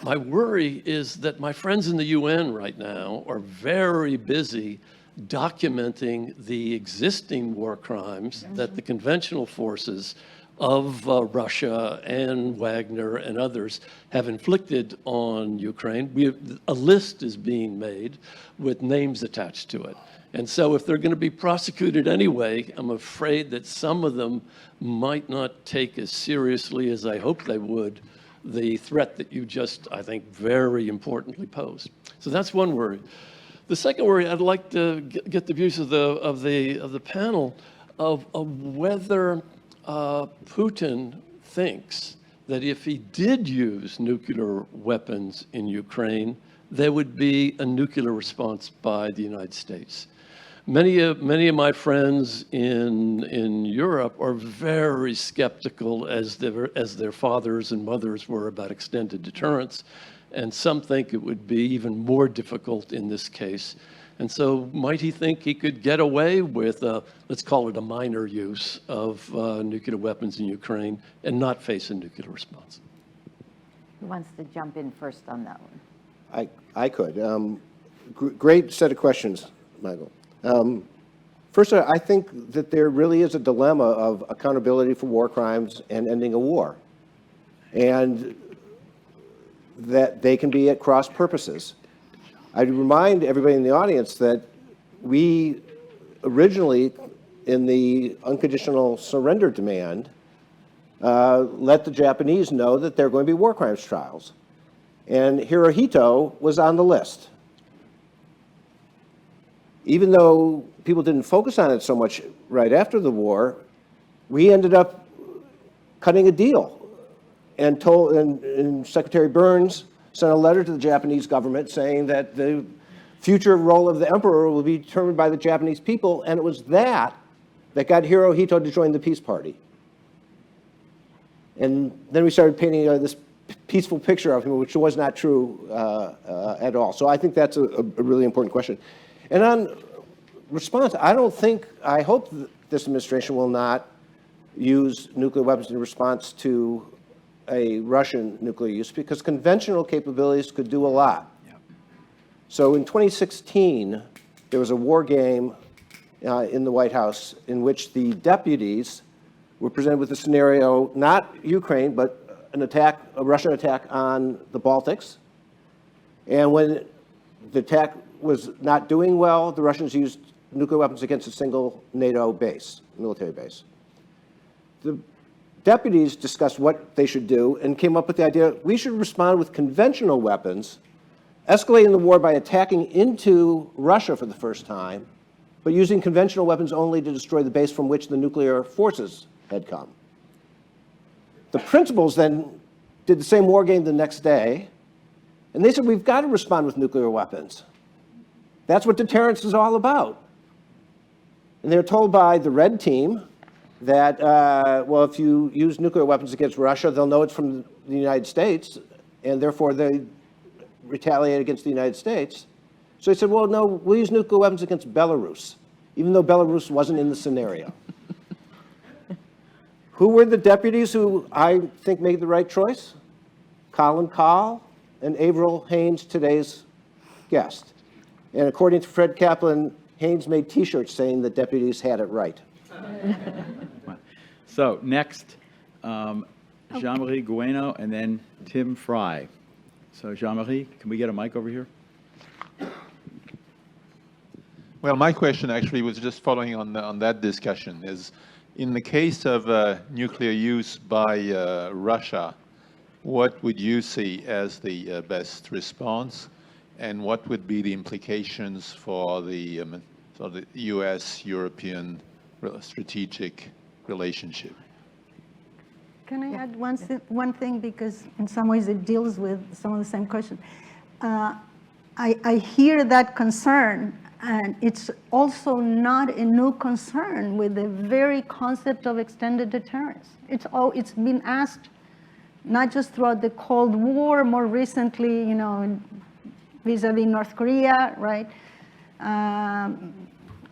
My worry is that my friends in the UN right now are very busy documenting the existing war crimes that the conventional forces of Russia and Wagner and others have inflicted on Ukraine. A list is being made with names attached to it. And so if they're going to be prosecuted anyway, I'm afraid that some of them might not take as seriously as I hope they would the threat that you just, I think, very importantly posed. So that's one worry. The second worry, I'd like to get the views of the panel of whether Putin thinks that if he did use nuclear weapons in Ukraine, there would be a nuclear response by the United States. Many of my friends in Europe are very skeptical, as their fathers and mothers were, about extended deterrence, and some think it would be even more difficult in this case. And so might he think he could get away with, let's call it a minor use of nuclear weapons in Ukraine and not face a nuclear response? Who wants to jump in first on that one? I could. Great set of questions, Michael. First, I think that there really is a dilemma of accountability for war crimes and ending a war, and that they can be at cross purposes. I'd remind everybody in the audience that we originally, in the unconditional surrender demand, let the Japanese know that there are going to be war crimes trials. And Hirohito was on the list. Even though people didn't focus on it so much right after the war, we ended up cutting a deal and Secretary Burns sent a letter to the Japanese government saying that the future role of the emperor will be determined by the Japanese people, and it was that got Hirohito to join the Peace Party. And then we started painting this peaceful picture of him, which was not true at all. So I think that's a really important question. And on response, I hope that this administration will not use nuclear weapons in response to a Russian nuclear use, because conventional capabilities could do a lot. Yep. So in 2016, there was a war game in the White House in which the deputies were presented with a scenario, not Ukraine, but a Russian attack on the Baltics. And when the attack was not doing well, the Russians used nuclear weapons against a single NATO base, military base. The deputies discussed what they should do and came up with the idea, we should respond with conventional weapons, escalating the war by attacking into Russia for the first time, but using conventional weapons only to destroy the base from which the nuclear forces had come. The principals then did the same war game the next day, and they said, we've got to respond with nuclear weapons. That's what deterrence is all about. And they were told by the red team that, well, if you use nuclear weapons against Russia, they'll know it's from the United States, and therefore they retaliate against the United States. So they said, well, no, we'll use nuclear weapons against Belarus, even though Belarus wasn't in the scenario. Who were the deputies who I think made the right choice? Colin Kahl and Avril Haines, today's guest. And according to Fred Kaplan, Haines made T-shirts saying the deputies had it right. So next, Jean-Marie Gueno, and then Tim Fry. So Jean-Marie, can we get a mic over here? Well, my question actually was just following on that discussion. Is in the case of nuclear use by Russia, what would you see as the best response, and what would be the implications for the U.S.-European strategic relationship? Can I add one thing, because in some ways it deals with some of the same question. I hear that concern, and it's also not a new concern with the very concept of extended deterrence. It's been asked not just throughout the Cold War, more recently, vis-a-vis North Korea, right?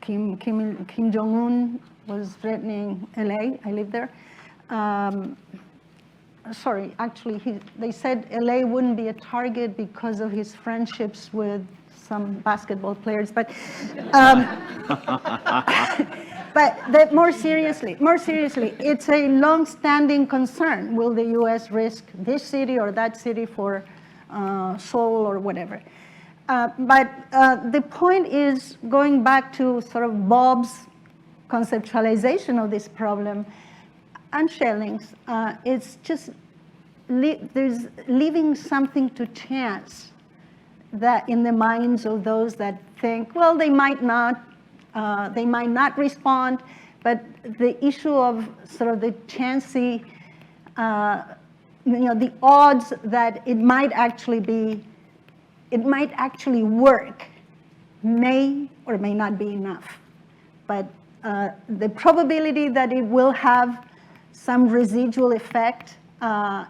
Kim Jong-un was threatening LA. I live there. Sorry, actually, they said LA wouldn't be a target because of his friendships with some basketball players, but more seriously, it's a long-standing concern. Will the U.S. risk this city or that city for Seoul or whatever? But the point is, going back to sort of Bob's conceptualization of this problem, unshellings, it's just there's leaving something to chance that in the minds of those that think, well, they might not respond, but the issue of sort of the chancy, the odds that it might actually work may or may not be enough. But the probability that it will have some residual effect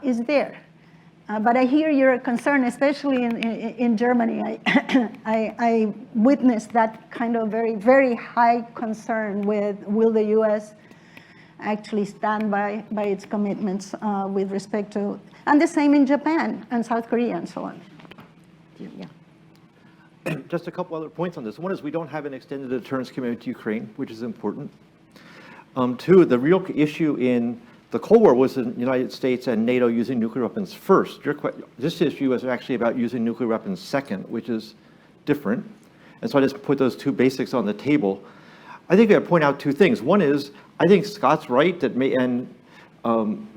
is there. But I hear your concern, especially in Germany. I witnessed that kind of very, very high concern with, will the U.S. actually stand by its commitments with respect to, and the same in Japan and South Korea and so on. Yeah. Just a couple other points on this. One is we don't have an extended deterrence commitment to Ukraine, which is important. Two, the real issue in the Cold War was the United States and NATO using nuclear weapons first. This issue is actually about using nuclear weapons second, which is different. And so I just put those two basics on the table. I think I point out two things. One is, I think Scott's right that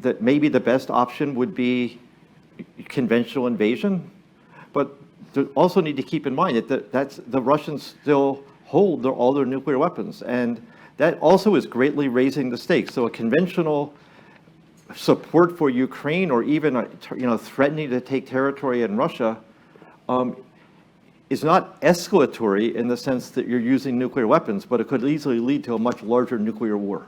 that maybe the best option would be conventional invasion, but you also need to keep in mind that the Russians still hold all their nuclear weapons, and that also is greatly raising the stakes. So a conventional support for Ukraine, or even threatening to take territory in Russia, is not escalatory in the sense that you're using nuclear weapons, but it could easily lead to a much larger nuclear war.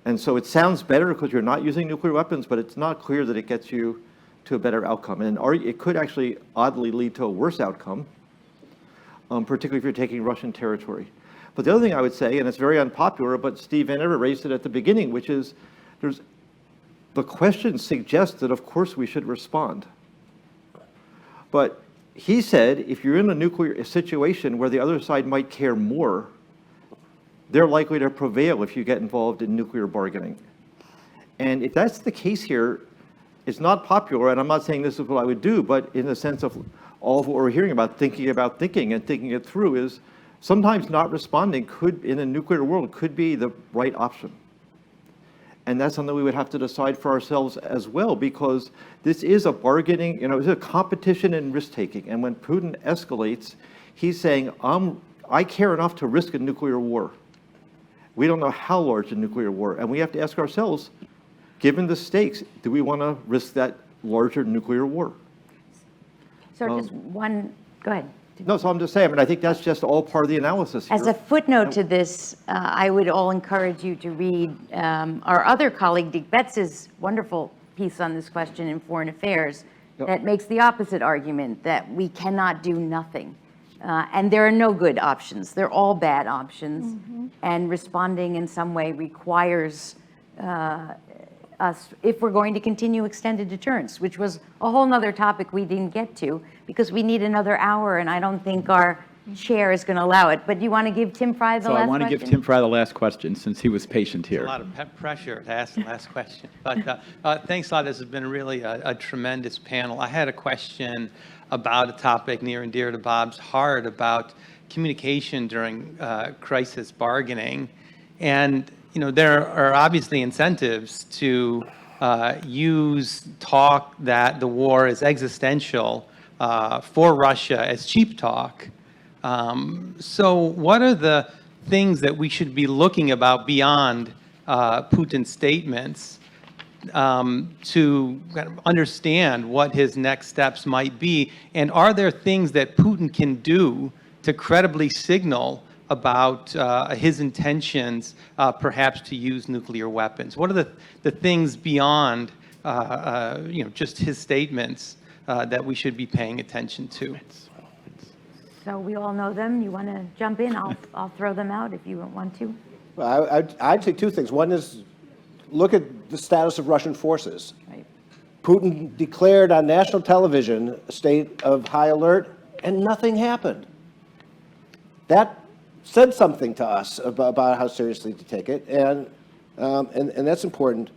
And so it sounds better because you're not using nuclear weapons, but it's not clear that it gets you to a better outcome. And it could actually oddly lead to a worse outcome, particularly if you're taking Russian territory. But the other thing I would say, and it's very unpopular, but Steve Evera raised it at the beginning, which is the question suggests that of course we should respond. But he said if you're in a nuclear situation where the other side might care more, they're likely to prevail if you get involved in nuclear bargaining. And if that's the case here, it's not popular, and I'm not saying this is what I would do, but in the sense of all of what we're hearing about thinking and thinking it through is sometimes not responding in a nuclear world could be the right option. And that's something we would have to decide for ourselves as well, because this is a bargaining, it's a competition in risk-taking. And when Putin escalates, he's saying, I care enough to risk a nuclear war. We don't know how large a nuclear war, and we have to ask ourselves, given the stakes, do we want to risk that larger nuclear war? So just one, go ahead. No, so I'm just saying, I think that's just all part of the analysis here. As a footnote to this, I would all encourage you to read our other colleague, Dick Betz's wonderful piece on this question in Foreign Affairs that makes the opposite argument, that we cannot do nothing. And there are no good options. They're all bad options. Mm-hmm. And responding in some way requires us, if we're going to continue extended deterrence, which was a whole nother topic we didn't get to because we need another hour, and I don't think our chair is going to allow it. But do you want to give Tim Fry the last question? So I want to give Tim Fry the last question since he was patient here. There's a lot of pressure to ask the last question. But thanks a lot. This has been really a tremendous panel. I had a question about a topic near and dear to Bob's heart about communication during crisis bargaining. And there are obviously incentives to use talk that the war is existential for Russia as cheap talk. So what are the things that we should be looking about beyond Putin's statements to kind of understand what his next steps might be? And are there things that Putin can do to credibly signal about his intentions, perhaps to use nuclear weapons? What are the things beyond, just his statements that we should be paying attention to? So we all know them. You want to jump in? I'll throw them out if you want to. Well, I'd say two things. One is look at the status of Russian forces. Right. Putin declared on national television a state of high alert and nothing happened. That said something to us about how seriously to take it, and that's important.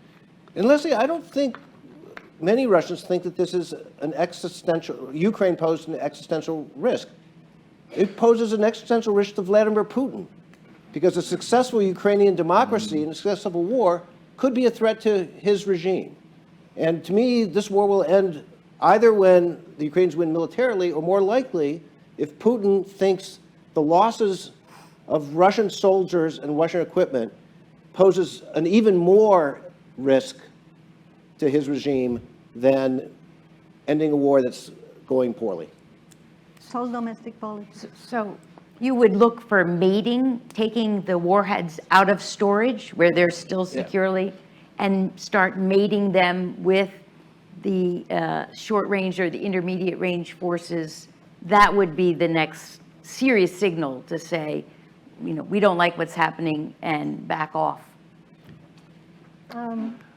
And Leslie, I don't think many Russians think that this is an existential, Ukraine posed an existential risk. It poses an existential risk to Vladimir Putin, because a successful Ukrainian democracy and a successful war could be a threat to his regime. And to me, this war will end either when the Ukrainians win militarily, or more likely, if Putin thinks the losses of Russian soldiers and Russian equipment poses an even more risk to his regime than ending a war that's going poorly. Sole domestic policy. So you would look for mating, taking the warheads out of storage where they're still securely, and start mating them with the short range or the intermediate range forces. That would be the next serious signal to say, we don't like what's happening and back off.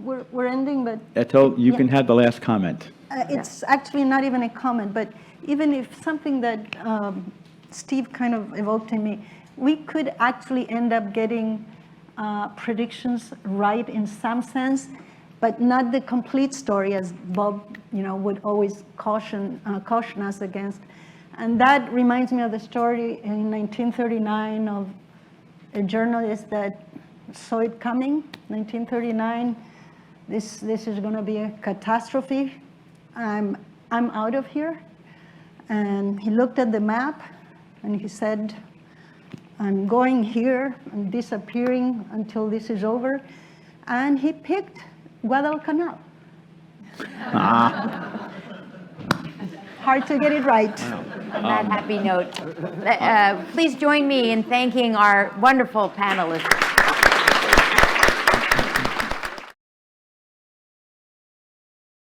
We're ending, but Etel, you can have the last comment. it's actually not even a comment, but even if something that Steve kind of evoked in me, we could actually end up getting predictions right in some sense, but not the complete story, as Bob, would always caution us against. And that reminds me of the story in 1939 of a journalist that saw it coming. 1939, this is going to be a catastrophe. I'm out of here. And he looked at the map and he said, I'm going here, I'm disappearing until this is over. And he picked Guadalcanal. Hard to get it right. On that happy note, please join me in thanking our wonderful panelists.